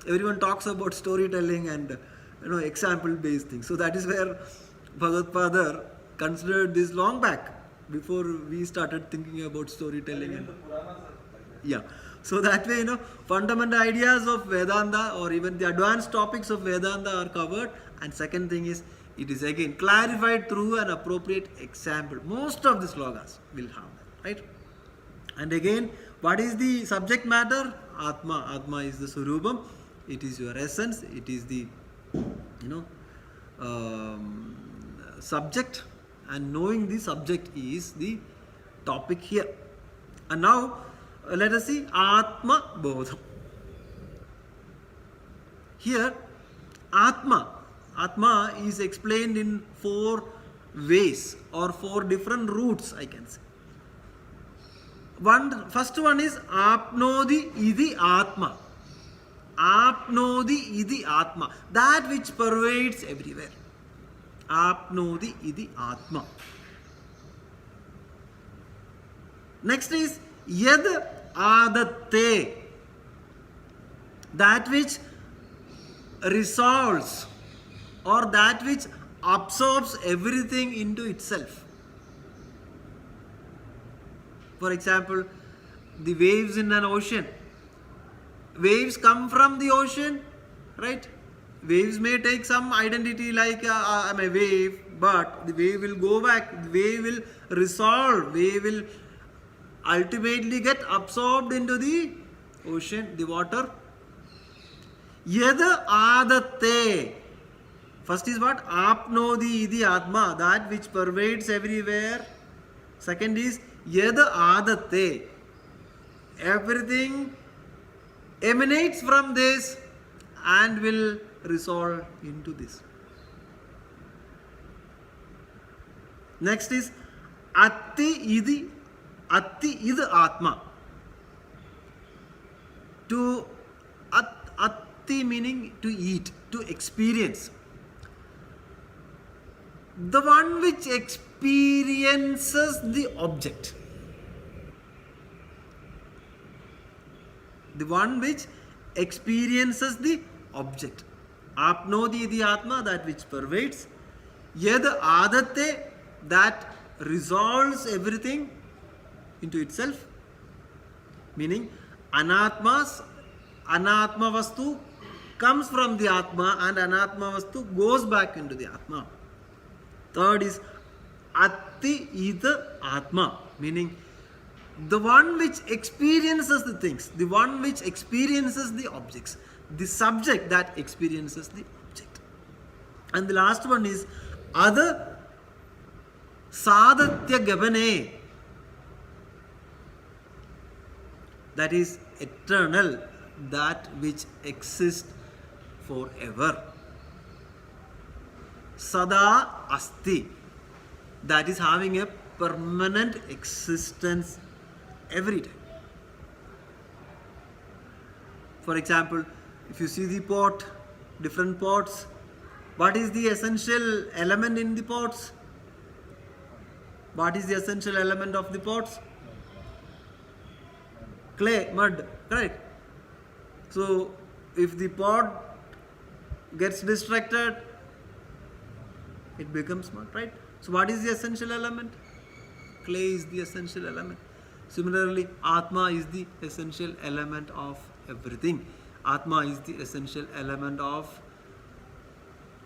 everyone talks about storytelling and example based things. So that is where Bhagavad considered this long back, before we started thinking about storytelling. Even the Puranas are like that. Yeah. So that way, fundamental ideas of Vedanta or even the advanced topics of Vedanta are covered. And second thing is, it is again clarified through an appropriate example. Most of the slokas will have that, right? And again, what is the subject matter? Atma. Atma is the Surubam. It is your essence. It is the, subject. And knowing the subject is the topic here. And now, let us see Atmabodha. Here, Atma is explained in 4 ways or 4 different routes, I can say. First one is Apnodi idi Atma. Apnodi idi Atma. That which pervades everywhere. Apnodi idi Atma. Next is Yad Adatte. That which resolves or that which absorbs everything into itself. For example, the waves in an ocean. Waves come from the ocean, right? Waves may take some identity like I'm a wave, but the wave will go back, the wave will resolve, wave will ultimately get absorbed into the ocean, the water. Yada adatte. First is what? Apnodi idi Atma, that which pervades everywhere. Second is Yada adatte. Everything emanates from this and will resolve into this. Next is Atti id Atma. To Atti meaning to eat, to experience. The one which experiences the object. The one which experiences the object. Apnodi the Atma, that which pervades. Yad Adate, that resolves everything into itself. Meaning, Anatma Vastu comes from the Atma and Anatma Vastu goes back into the Atma. Third is Atti Ida Atma, meaning the one which experiences the things, the one which experiences the objects, the subject that experiences the object. And the last one is Ada Sadatya Gavane, that is eternal, that which exists forever. Sada Asti, that is having a permanent existence every time. For example, if you see the pot, different pots, what is the essential element in the pots? What is the essential element of the pots? Clay, mud, correct? So, if the pot gets distracted, it becomes mud, right? So, what is the essential element? Clay is the essential element. Similarly, Atma is the essential element of everything. Atma is the essential element of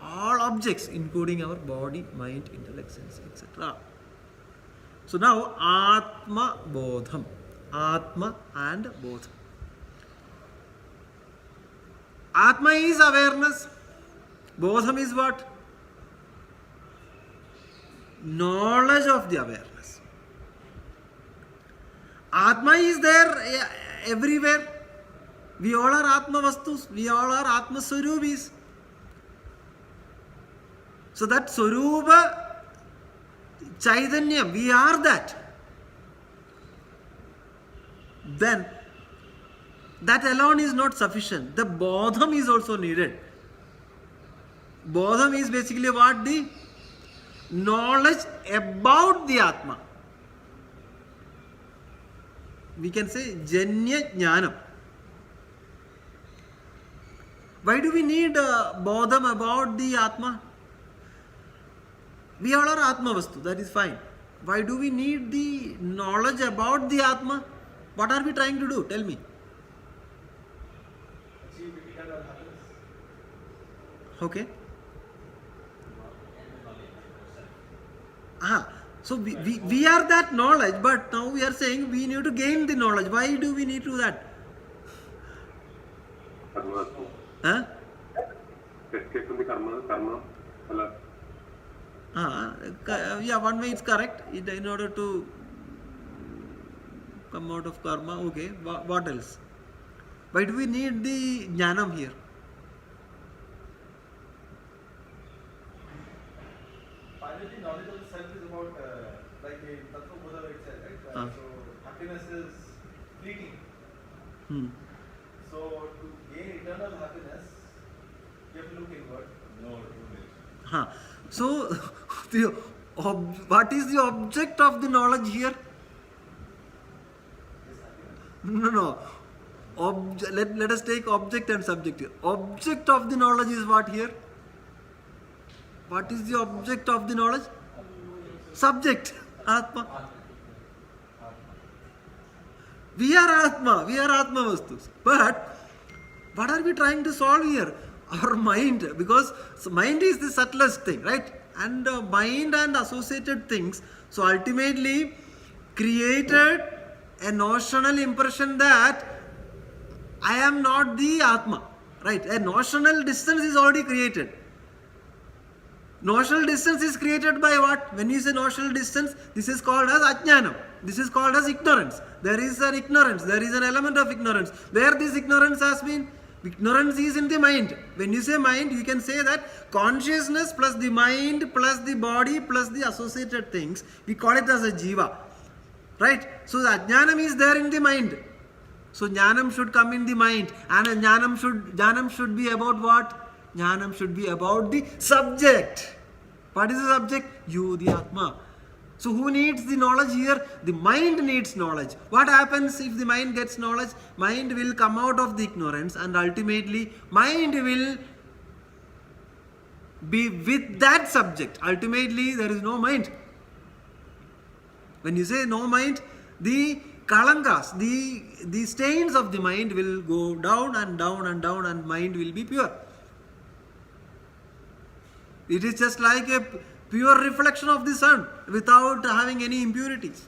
all objects, including our body, mind, intellect, sense, etc. So now, Atmabodham. Atma and Bodham. Atma is awareness. Bodham is what? Knowledge of the awareness. Atma is there everywhere. We all are Atma Vastus. We all are Atma Swarupis. So that Swarupa Chaithanya, we are that. Then that alone is not sufficient. The Bodham is also needed. Bodham is basically what? The knowledge about the Atma. We can say Janya Jnanam. Why do we need Bodham about the Atma? We all are Atma Vastu, that is fine. Why do we need the knowledge about the Atma? What are we trying to do? Tell me. Achieve eternal happiness. Okay. So we are that knowledge, but now we are saying we need to gain the knowledge. Why do we need to do that? Huh? Escape from the karma. Yeah, one way it's correct. In order to come out of karma, okay. What else? Why do we need the jnanam here? Finally, knowledge of the self is about, like in Atmabodha it says, right? So, happiness is fleeting. So, to gain eternal happiness, you have to look inward. No, So, what is the object of the knowledge here? No. Let us take object and subject here. Object of the knowledge is what here? What is the object of the knowledge? Subject. Atma. We are Atma Vastus. But what are we trying to solve here? Our mind, because mind is the subtlest thing, right? And mind and associated things, so ultimately created a notional impression that I am not the Atma, right? A notional distance is already created. Notional distance is created by what? When you say notional distance, this is called as Ajnanam. This is called as ignorance. There is an ignorance. There is an element of ignorance. Where this ignorance has been? Ignorance is in the mind. When you say mind, you can say that consciousness plus the mind plus the body plus the associated things, we call it as a jiva. Right? So the jnanam is there in the mind. So jnanam should come in the mind. And jnanam should be about what? Jnanam should be about the subject. What is the subject? You, the Atma. So who needs the knowledge here? The mind needs knowledge. What happens if the mind gets knowledge? Mind will come out of the ignorance, and ultimately mind will be with that subject. Ultimately there is no mind. When you say no mind, the kalankas, the stains of the mind will go down and down and down, and mind will be pure. It is just like a pure reflection of the sun without having any impurities.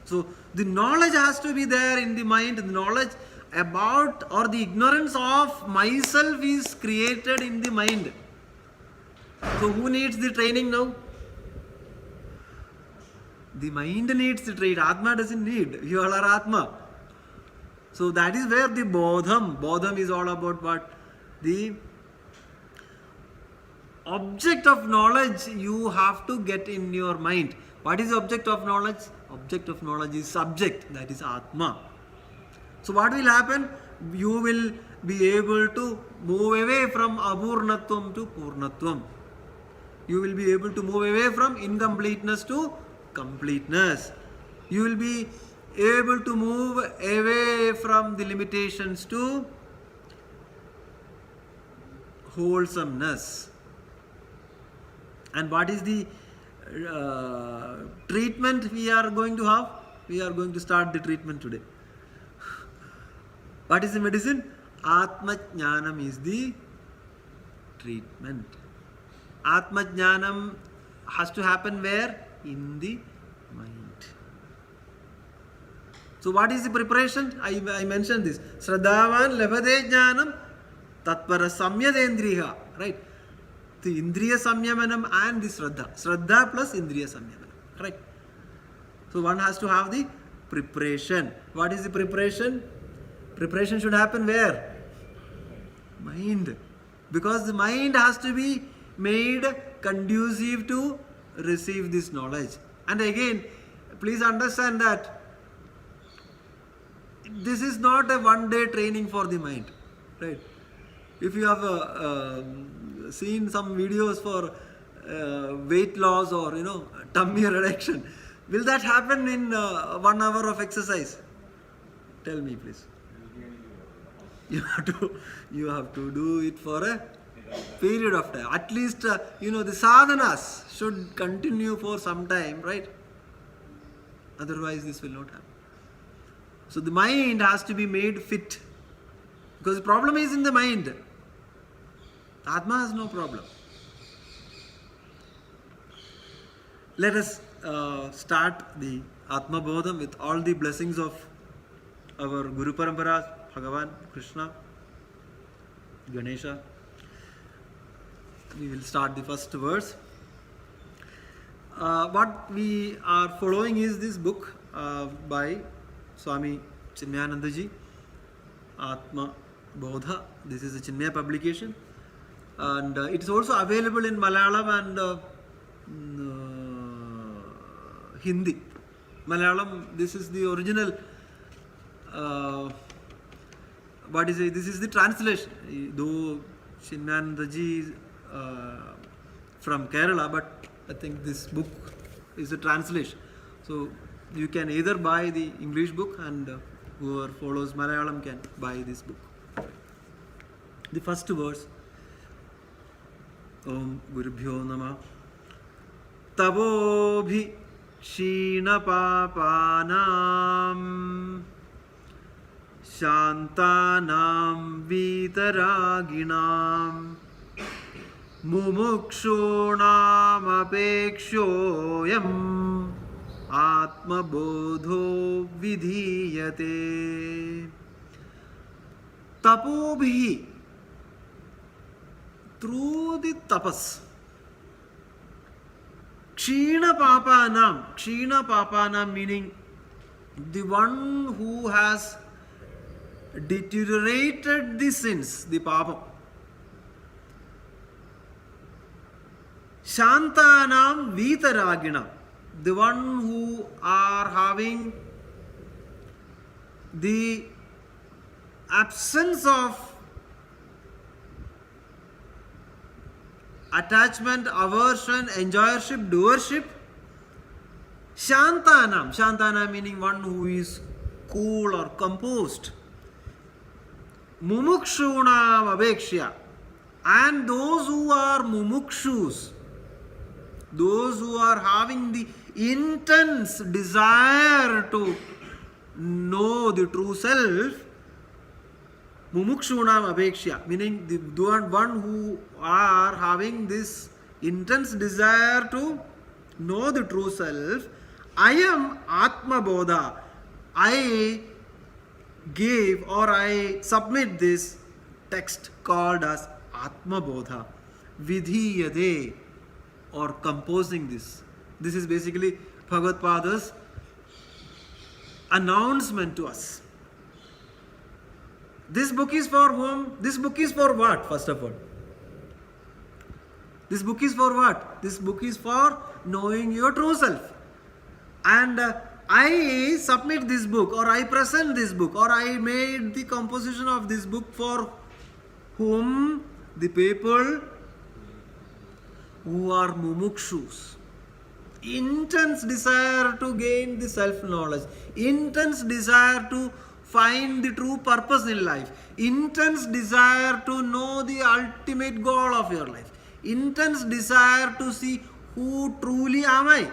So the knowledge has to be there in the mind. The knowledge about or the ignorance of myself is created in the mind. So who needs the training now? The mind needs the training. Atma doesn't need. You all are Atma. So that is where the Bodham. Bodham is all about what? The object of knowledge you have to get in your mind. What is the object of knowledge? Object of knowledge is subject, that is Atma. So what will happen? You will be able to move away from Apurnatvam to Purnatvam. You will be able to move away from incompleteness to completeness. You will be able to move away from the limitations to wholesomeness. And what is the treatment we are going to have? We are going to start the treatment today. What is the medicine? Atma Jnanam is the treatment. Atma Jnanam has to happen where? In the mind. So what is the preparation? I mentioned this. Sradhavan labhade jnanam tatpara samyadendriha. Right? The Indriya Samyamanam and the Shraddha. Shraddha plus Indriya Samyamanam. Right? So one has to have the preparation. What is the preparation? Preparation should happen where? Mind. Because the mind has to be made conducive to receive this knowledge. And again, please understand that this is not a one-day training for the mind. Right? If you have seen some videos for weight loss or tummy reduction, will that happen in 1 hour of exercise? Tell me, please. You have to do it for a period of time. At least the sadhanas should continue for some time, right? Otherwise this will not happen. So the mind has to be made fit, because the problem is in the mind. Atma has no problem. Let us start the Atmabodha with all the blessings of our Guru Paramparas, Bhagavan, Krishna, Ganesha. We will start the first verse. What we are following is this book by Swami Chinmayanandaji, Atmabodha. This is a Chinmaya publication. And it is also available in Malayalam and Hindi. Malayalam, this is the original, this is the translation. Though Chinmayanandaji is from Kerala, but I think this book is a translation. So you can either buy the English book, and whoever follows Malayalam can buy this book. The first verse. Om Gurubhyo Namah. Tabobhi Shina Papanam Shantanam Vitaraginam Mumukshunam Apekshoyam Atmabodho Vidhiyate. Tapobhi, through the tapas. Kshina papanam meaning the one who has deteriorated the sins, the papa. Shantanam vitaragina, the one who are having the absence of attachment, aversion, enjoyership, doership. Shantanam. Shantana meaning one who is cool or composed. Mumukshunam abhekshya. And those who are mumukshus, those who are having the intense desire to know the true self, mumukshunam abhekshya, meaning the one who are having this intense desire to know the true self. I am Atmabodha. I gave or I submit this text called as Atmabodha. Vidhiyade, or composing this. This is basically Bhagavad Pada's announcement to us. This book is for whom? This book is for what, first of all? This book is for what? This book is for knowing your true self. And I submit this book, or I present this book, or I made the composition of this book for whom? The people who are mumukshus. Intense desire to gain the self-knowledge. Intense desire to find the true purpose in life. Intense desire to know the ultimate goal of your life. Intense desire to see who truly am I.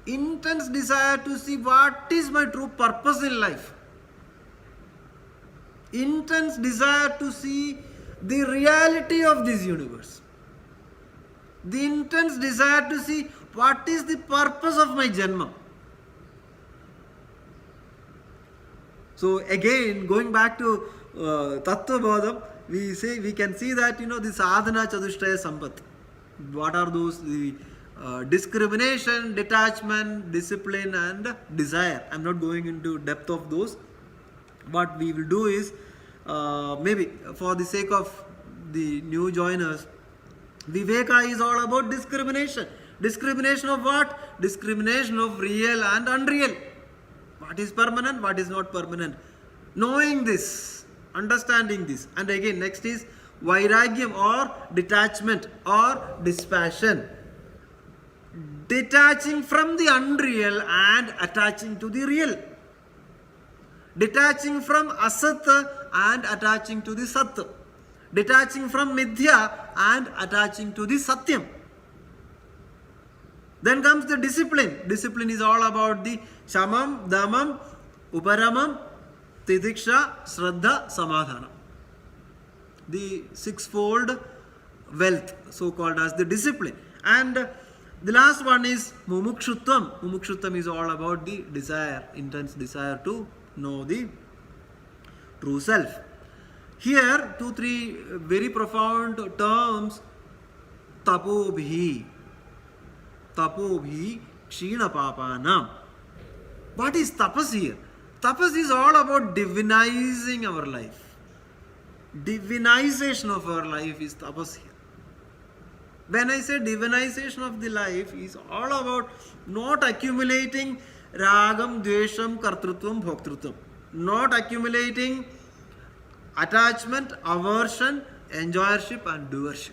Intense desire to see what is my true purpose in life. Intense desire to see the reality of this universe. The intense desire to see what is the purpose of my janma. So again, going back to Atmabodha, we can see that the sadhana chatushtaya sampat. What are those? The discrimination, detachment, discipline, and desire. I'm not going into depth of those. What we will do is, maybe for the sake of the new joiners, Viveka is all about discrimination. Discrimination of what? Discrimination of real and unreal. What is permanent, what is not permanent. Knowing this, understanding this. And again, next is Vairagyam, or detachment or dispassion. Detaching from the unreal and attaching to the real. Detaching from asat and attaching to the sat. Detaching from midya and attaching to the satyam. Then comes the discipline. Discipline is all about the shamam, damam, uparamam, tidiksha, shraddha, samadhana. The sixfold wealth, so called as the discipline. And the last one is mumukshutvam. Mumukshutvam is all about the desire, intense desire to know the true self. Here, 2-3 very profound terms. Tapobhi. Tapobhi kshina papanam. What is tapas here? Tapas is all about divinizing our life. Divinization of our life is tapas here. When I say divinization of the life, is all about not accumulating ragam, dvesham, kartrutvam, bhoktrutvam. Not accumulating attachment, aversion, enjoyership and doership.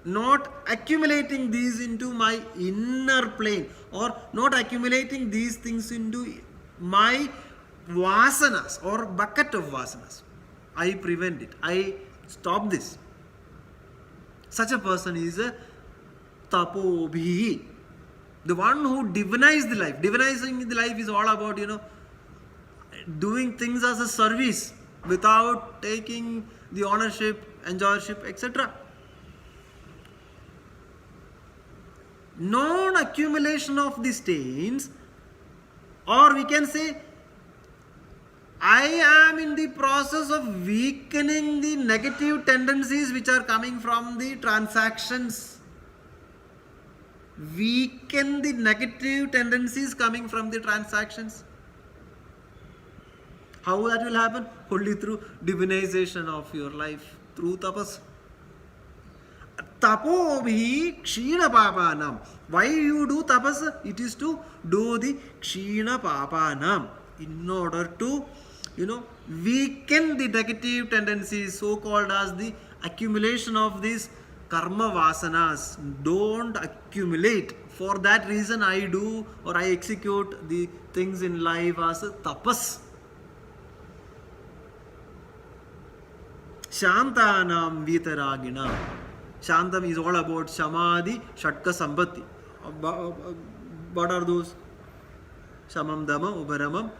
Not accumulating these into my inner plane, or not accumulating these things into my vasanas or bucket of vasanas. I prevent it. I stop this. Such a person is a tapobhi. The one who divinizes the life. Divinizing the life is all about, doing things as a service without taking the ownership, enjoyership, etc. Non-accumulation of the stains, or we can say, I am in the process of weakening the negative tendencies which are coming from the transactions. Weaken the negative tendencies coming from the transactions. How that will happen? Only through divinization of your life, through tapas. Tapobhi kshina papanam. Why you do tapas? It is to do the kshina papanam, in order to weaken the negative tendencies, so called as the accumulation of these karma vasanas don't accumulate. For that reason I do or I execute the things in life as a tapas. Shantanam Vitaragina. Shantam is all about Samadhi, Shatka Sambhati. What are those? Shamam, Dama, Uparamam,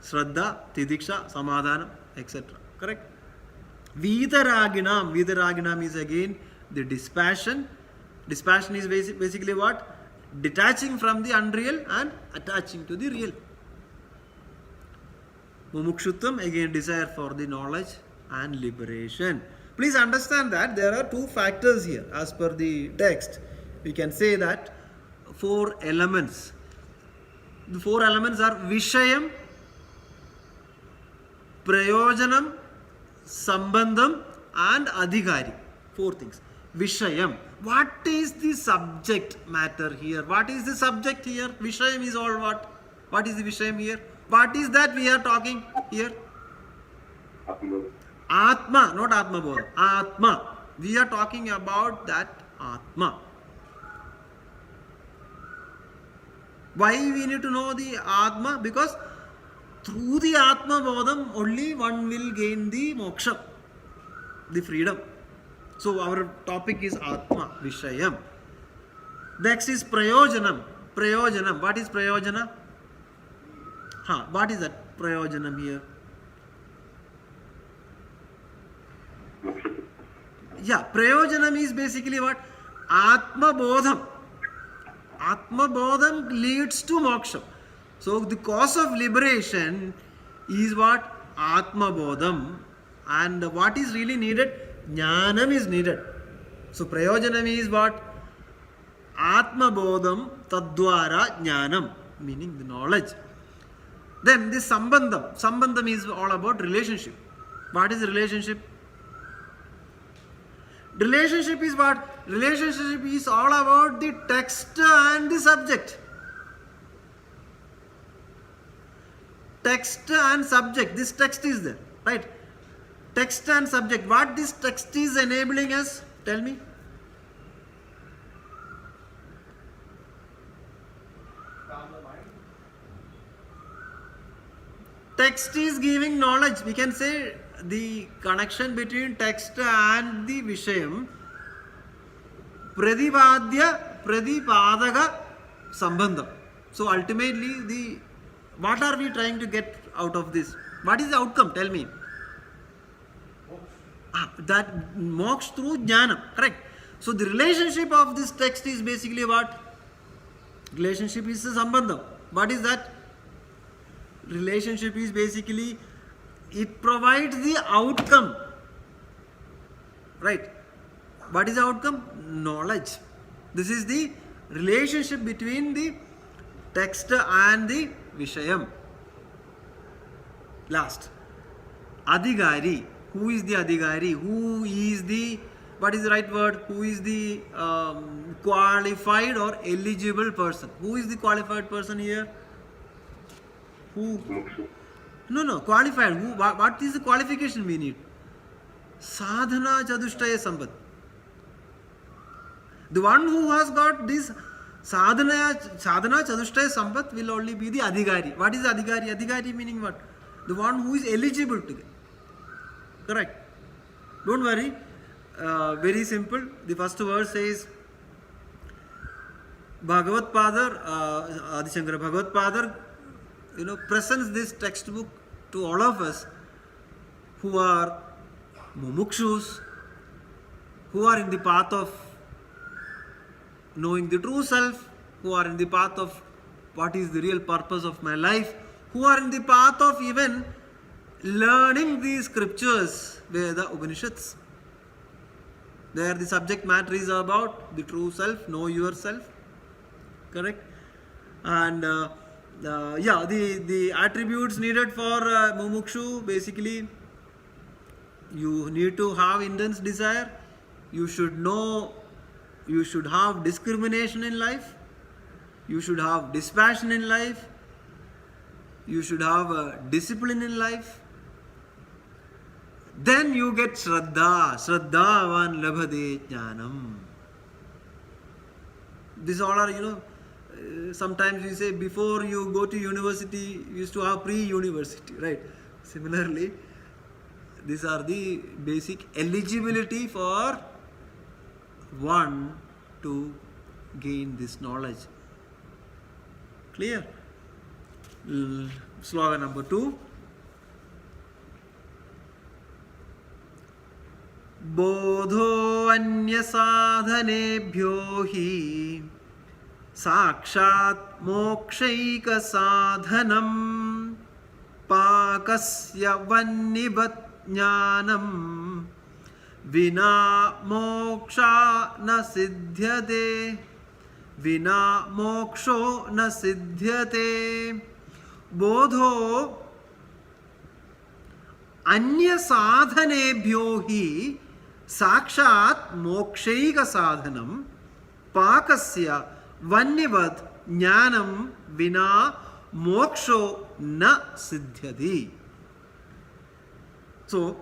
Shraddha, Tidiksha, Samadhanam, etc. Correct? Vitaraginam. Vitaraginam is again the dispassion. Dispassion is basically what? Detaching from the unreal and attaching to the real. Mumukshutvam, again desire for the knowledge and liberation. Please understand that there are two factors here as per the text. We can say that 4 elements. The 4 elements are Vishayam, Prayojanam, Sambandham and Adhikari. 4 things. Vishayam. What is the subject matter here? What is the subject here? Vishayam is all what? What is the Vishayam here? What is that we are talking here? Atma, not Atmabodha. Atma. We are talking about that Atma. Why we need to know the Atma? Because through the Atmabodham only one will gain the moksha, the freedom. So our topic is Atma, Vishayam. Next is Prayojanam. Prayojanam. What is Prayojana? What is that Prayojanam here? Yeah, Prayojanam is basically what? Atmabodham. Atmabodham leads to moksha. So the cause of liberation is what? Atmabodham. And what is really needed? Jnanam is needed. So Prayojanam is what? Atmabodham tadwara jnanam, meaning the knowledge. Then this Sambandham. Sambandham is all about relationship. What is the relationship? Relationship is what? Relationship is all about the text and the subject. Text and subject. This text is there, right? Text and subject. What this text is enabling us? Tell me. Calm the mind. Text is giving knowledge. We can say the connection between text and the Vishayam. Pradivadya, Pradipadaga, Sambandham. So ultimately, what are we trying to get out of this? What is the outcome? Tell me. That moksha through jnana. Correct. So the relationship of this text is basically what? Relationship is a sambandham. What is that? Relationship is basically, it provides the outcome. Right. What is the outcome? Knowledge. This is the relationship between the text and the Vishayam. Last. Adhikari. Who is the Adhikari? Who is the, what is the right word? Who is the qualified or eligible person? Who is the qualified person here? Who? No, qualified. Who? What is the qualification we need? Sadhana Chadushtaya Sampat. The one who has got this Sadhana Chadushtaya Sampat will only be the Adhikari. What is Adhikari? Adhikari meaning what? The one who is eligible to get. Correct. Don't worry. Very simple. The first verse says, Bhagavat Padar, Adi Shankara Bhagavat Padar, presents this textbook to all of us who are mumukshus, who are in the path of knowing the true self, who are in the path of what is the real purpose of my life, who are in the path of even learning the scriptures, Veda, Upanishads. There the subject matter is about the true self, know yourself. Correct? And the attributes needed for mumukshu, basically, you need to have intense desire. You should know, you should have discrimination in life. You should have dispassion in life. You should have discipline in life. then you get Shraddha. Shraddhavan labhade jnanam. These all are, sometimes we say before you go to university, you used to have pre-university, right? Similarly, these are the basic eligibility for one to gain this knowledge. Clear? Slogan number 2. Bodho anya sadhanebhyo hi sakshat mokshaika sadhanam pakasya vannibat jnanam vina moksha na siddhyate vina moksho na siddhyate. Bodho anya sadhanebhyo hi sakshat mokshaika sadhanam pakasya vannivat jnanam vina moksho na siddhyati. So,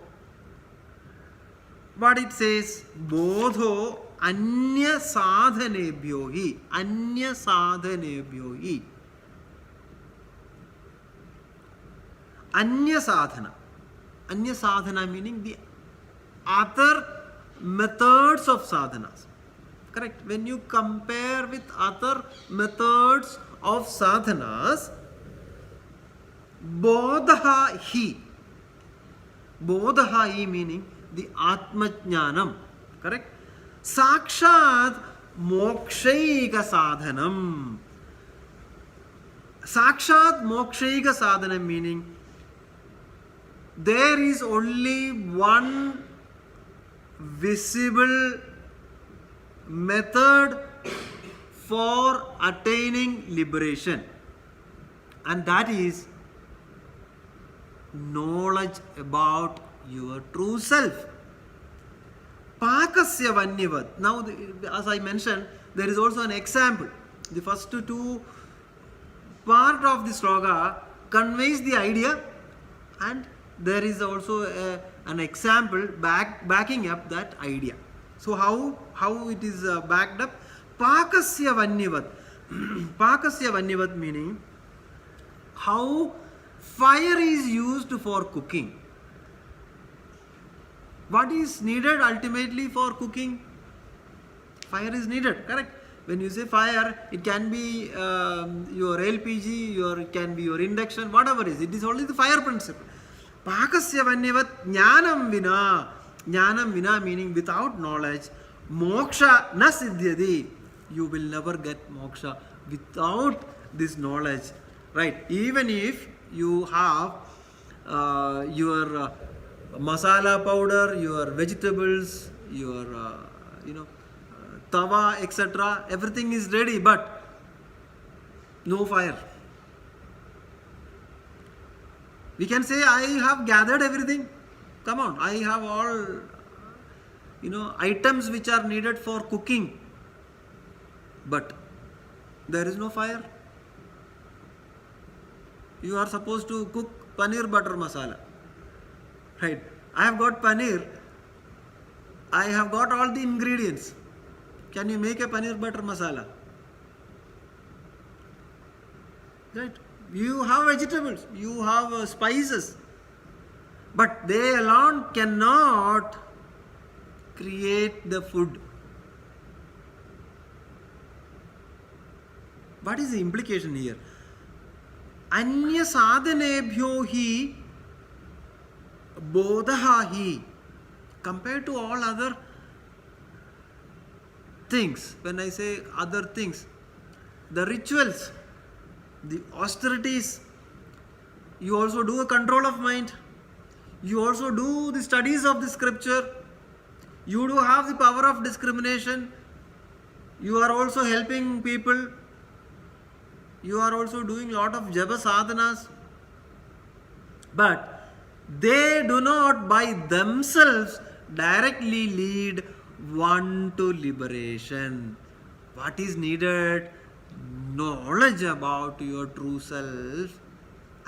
what it says, bodho anya sadhanebhyo hi, anya sadhanebhyo hi. Anya sadhana. Anya sadhana meaning the other methods of sadhanas. Correct? When you compare with other methods of sadhanas, bodha hi. Bodha hi meaning the Atmajnanam. Correct? Sakshat mokshaika sadhanam. Sakshat mokshaika sadhanam meaning there is only one visible method for attaining liberation, and that is knowledge about your true self. Pakasya vannivat. Now, as I mentioned, there is also an example. The first two part of the sloka conveys the idea, and there is also an example backing up that idea. So how it is backed up? Pakasya vannivat. Pakasya vannivat meaning how fire is used for cooking. What is needed ultimately for cooking? Fire is needed, correct? When you say fire, it can be your LPG, it can be your induction, whatever it is. It is only the fire principle. Pakasya vannivat jnanam vina. Jnanam vina meaning without knowledge. Moksha na siddhyati. You will never get moksha without this knowledge. Right? Even if you have your masala powder, your vegetables, your tawa, etc. Everything is ready, but no fire. We can say, I have gathered everything. Come on, I have all, items which are needed for cooking. But there is no fire. You are supposed to cook paneer butter masala. Right? I have got paneer. I have got all the ingredients. Can you make a paneer butter masala? Right? You have vegetables, you have spices, but they alone cannot create the food. What is the implication here? Anya sadhanebhyo hi bodha hi. Compared to all other things, when I say other things, the rituals, the austerities, you also do a control of mind, you also do the studies of the scripture, you do have the power of discrimination, you are also helping people, you are also doing a lot of japa sadhanas, but they do not by themselves directly lead one to liberation. What is needed? Knowledge about your true self,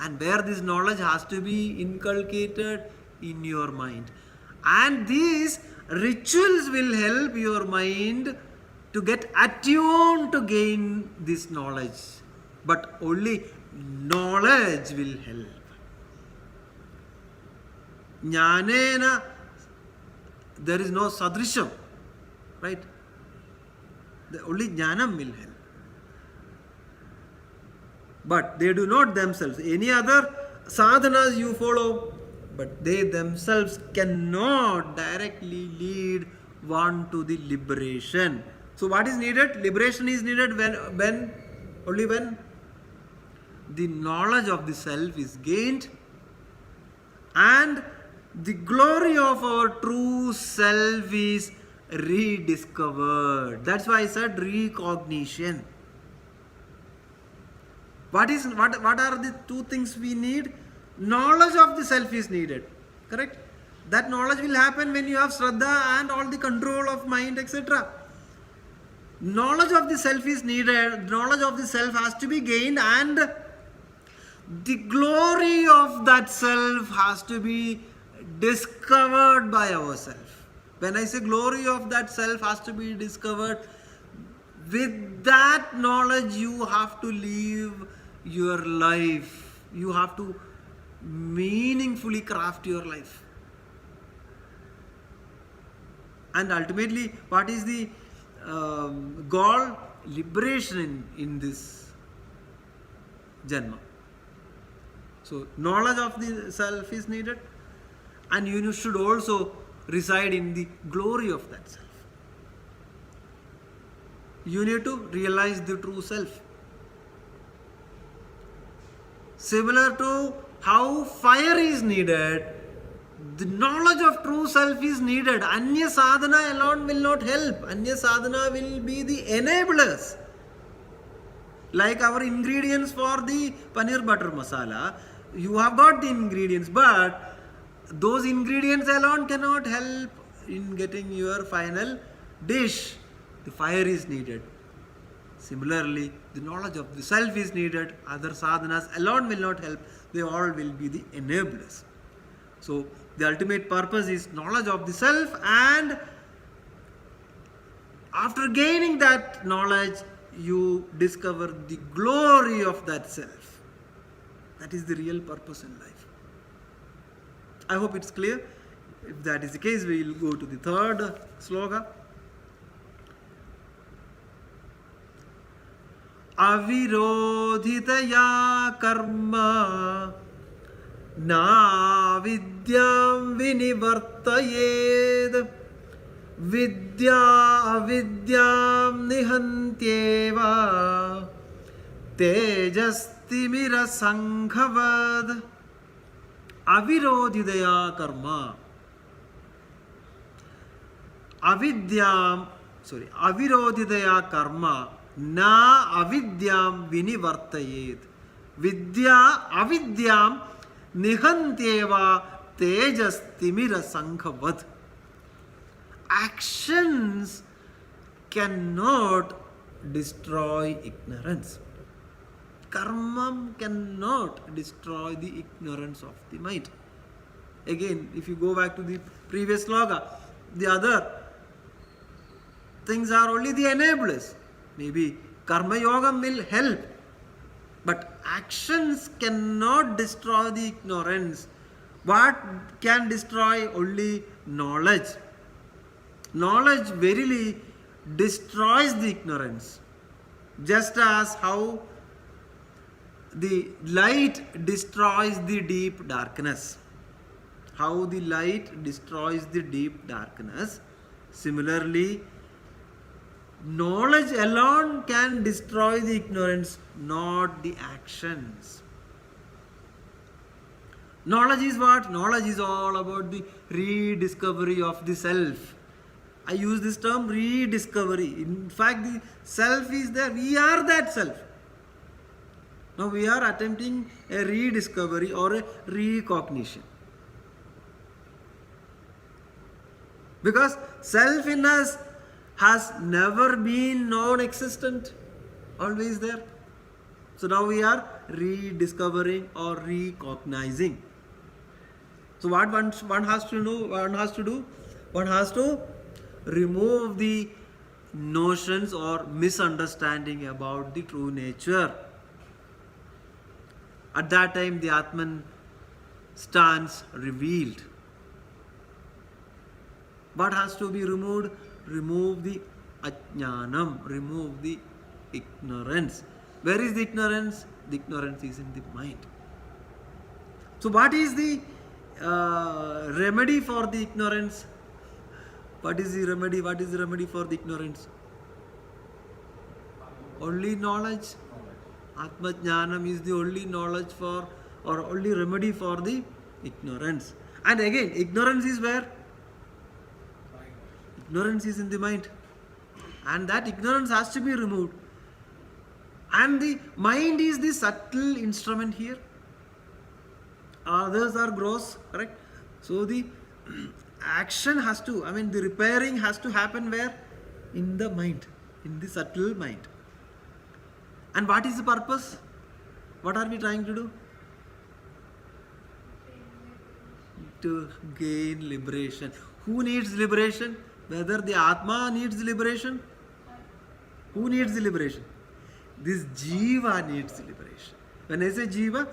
and where this knowledge has to be inculcated in your mind. And these rituals will help your mind to get attuned to gain this knowledge. But only knowledge will help. Jnanena, there is no sadrisham, right? Only jnanam will help. But they do not themselves. Any other sadhanas you follow, but they themselves cannot directly lead one to the liberation. So what is needed? Liberation is needed when only when the knowledge of the self is gained and the glory of our true self is rediscovered. That's why I said recognition. What are the two things we need? Knowledge of the self is needed. Correct? That knowledge will happen when you have Shraddha and all the control of mind, etc. Knowledge of the self is needed. Knowledge of the self has to be gained, and the glory of that self has to be discovered by ourselves. When I say glory of that self has to be discovered, with that knowledge you have to live your life. You have to meaningfully craft your life. And ultimately, what is the goal? Liberation in this Janma. So, knowledge of the self is needed, and you should also reside in the glory of that self. You need to realize the true self. Similar to how fire is needed, the knowledge of true self is needed. Anya sadhana alone will not help. Anya sadhana will be the enablers. Like our ingredients for the paneer butter masala, you have got the ingredients, but those ingredients alone cannot help in getting your final dish. The fire is needed. Similarly, the knowledge of the self is needed. Other sadhanas alone will not help. They all will be the enablers. So, the ultimate purpose is knowledge of the self, and after gaining that knowledge, you discover the glory of that self. That is the real purpose in life. I hope it's clear. If that is the case, we will go to the third sloka. Avirodhitaya karma na vidyam vinivartayed vidya avidyam nihantyeva tejastimira sanghavad. Avirodhitaya karma. Avirodhitaya karma na avidyam vinivartayed vidya avidyam nihantyeva tejastimira sanghavad. Actions cannot destroy ignorance. Karma cannot destroy the ignorance of the mind. Again, if you go back to the previous sloka, the other things are only the enablers. Maybe karma yoga will help, but actions cannot destroy the ignorance. What can destroy? Only knowledge. Knowledge verily destroys the ignorance, just as how the light destroys the deep darkness. How the light destroys the deep darkness, similarly, knowledge alone can destroy the ignorance, not the actions. Knowledge is what? Knowledge is all about the rediscovery of the self. I use this term rediscovery. In fact, the self is there. We are that self. Now we are attempting a rediscovery or a recognition. Because self in us has never been non-existent, always there. So now we are rediscovering or recognizing. So what one has to do? One has to remove the notions or misunderstanding about the true nature. At that time, the Atman stands revealed. What has to be removed? Remove the ajnanam, remove the ignorance. Where is the ignorance? The ignorance is in the mind. So what is the remedy for the ignorance? What is the remedy? What is the remedy for the ignorance? Only knowledge. Atma Jnanam is the only knowledge for, or only remedy for the ignorance. And again, ignorance is where? Ignorance is in the mind. And that ignorance has to be removed. And the mind is the subtle instrument here. Others are gross, correct? So the action has to, the repairing has to happen where? In the mind, in the subtle mind. And what is the purpose? What are we trying to do? To gain liberation. Who needs liberation? Whether the Atma needs liberation? Who needs the liberation? This Jiva needs liberation. When I say Jiva,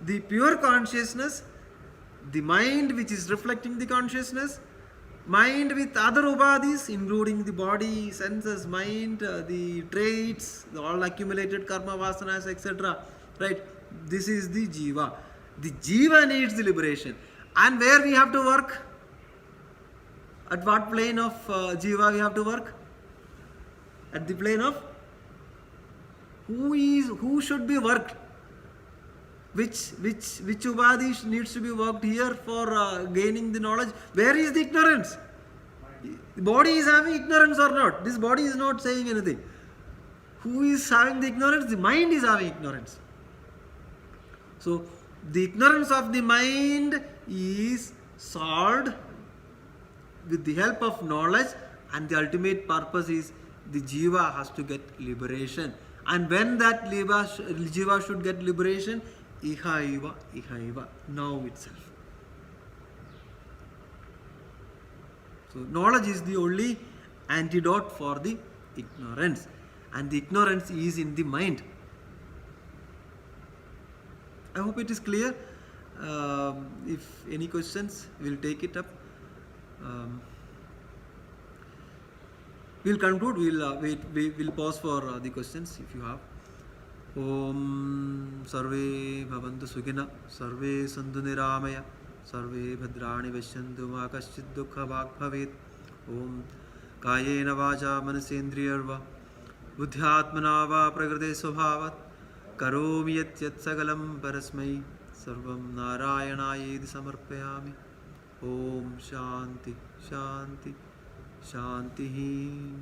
the pure consciousness, the mind which is reflecting the consciousness, mind with other upadhis, including the body, senses, mind, the traits, all accumulated karma, vasanas, etc. Right? This is the Jiva. The Jiva needs the liberation. And where we have to work? At what plane of Jiva we have to work? At the plane of who should be worked? Which upadhi needs to be worked here for gaining the knowledge? Where is the ignorance? The body is having ignorance or not? This body is not saying anything. Who is having the ignorance? The mind is having ignorance. So the ignorance of the mind is solved with the help of knowledge, and the ultimate purpose is the Jiva has to get liberation. And when that Jiva should get liberation, Iha iva, now itself. So knowledge is the only antidote for the ignorance, and the ignorance is in the mind. I hope it is clear. If any questions, we'll take it up. We'll conclude. We'll pause for the questions if you have. Om Sarve Bhavantu Sukhina Sarve Sandhu Niramaya Sarve Bhadrani Vashyantu Ma Kaschid Dukha Bhag Bhavet. Om Kayena Vacha Manasendriyarva Buddhyatmana Va Prakrite Swabhavat Karomi Yat Yat Sagalam Parasmai Sarvam Narayana Yedi Samarpayami. Om Shanti Shanti Shanti.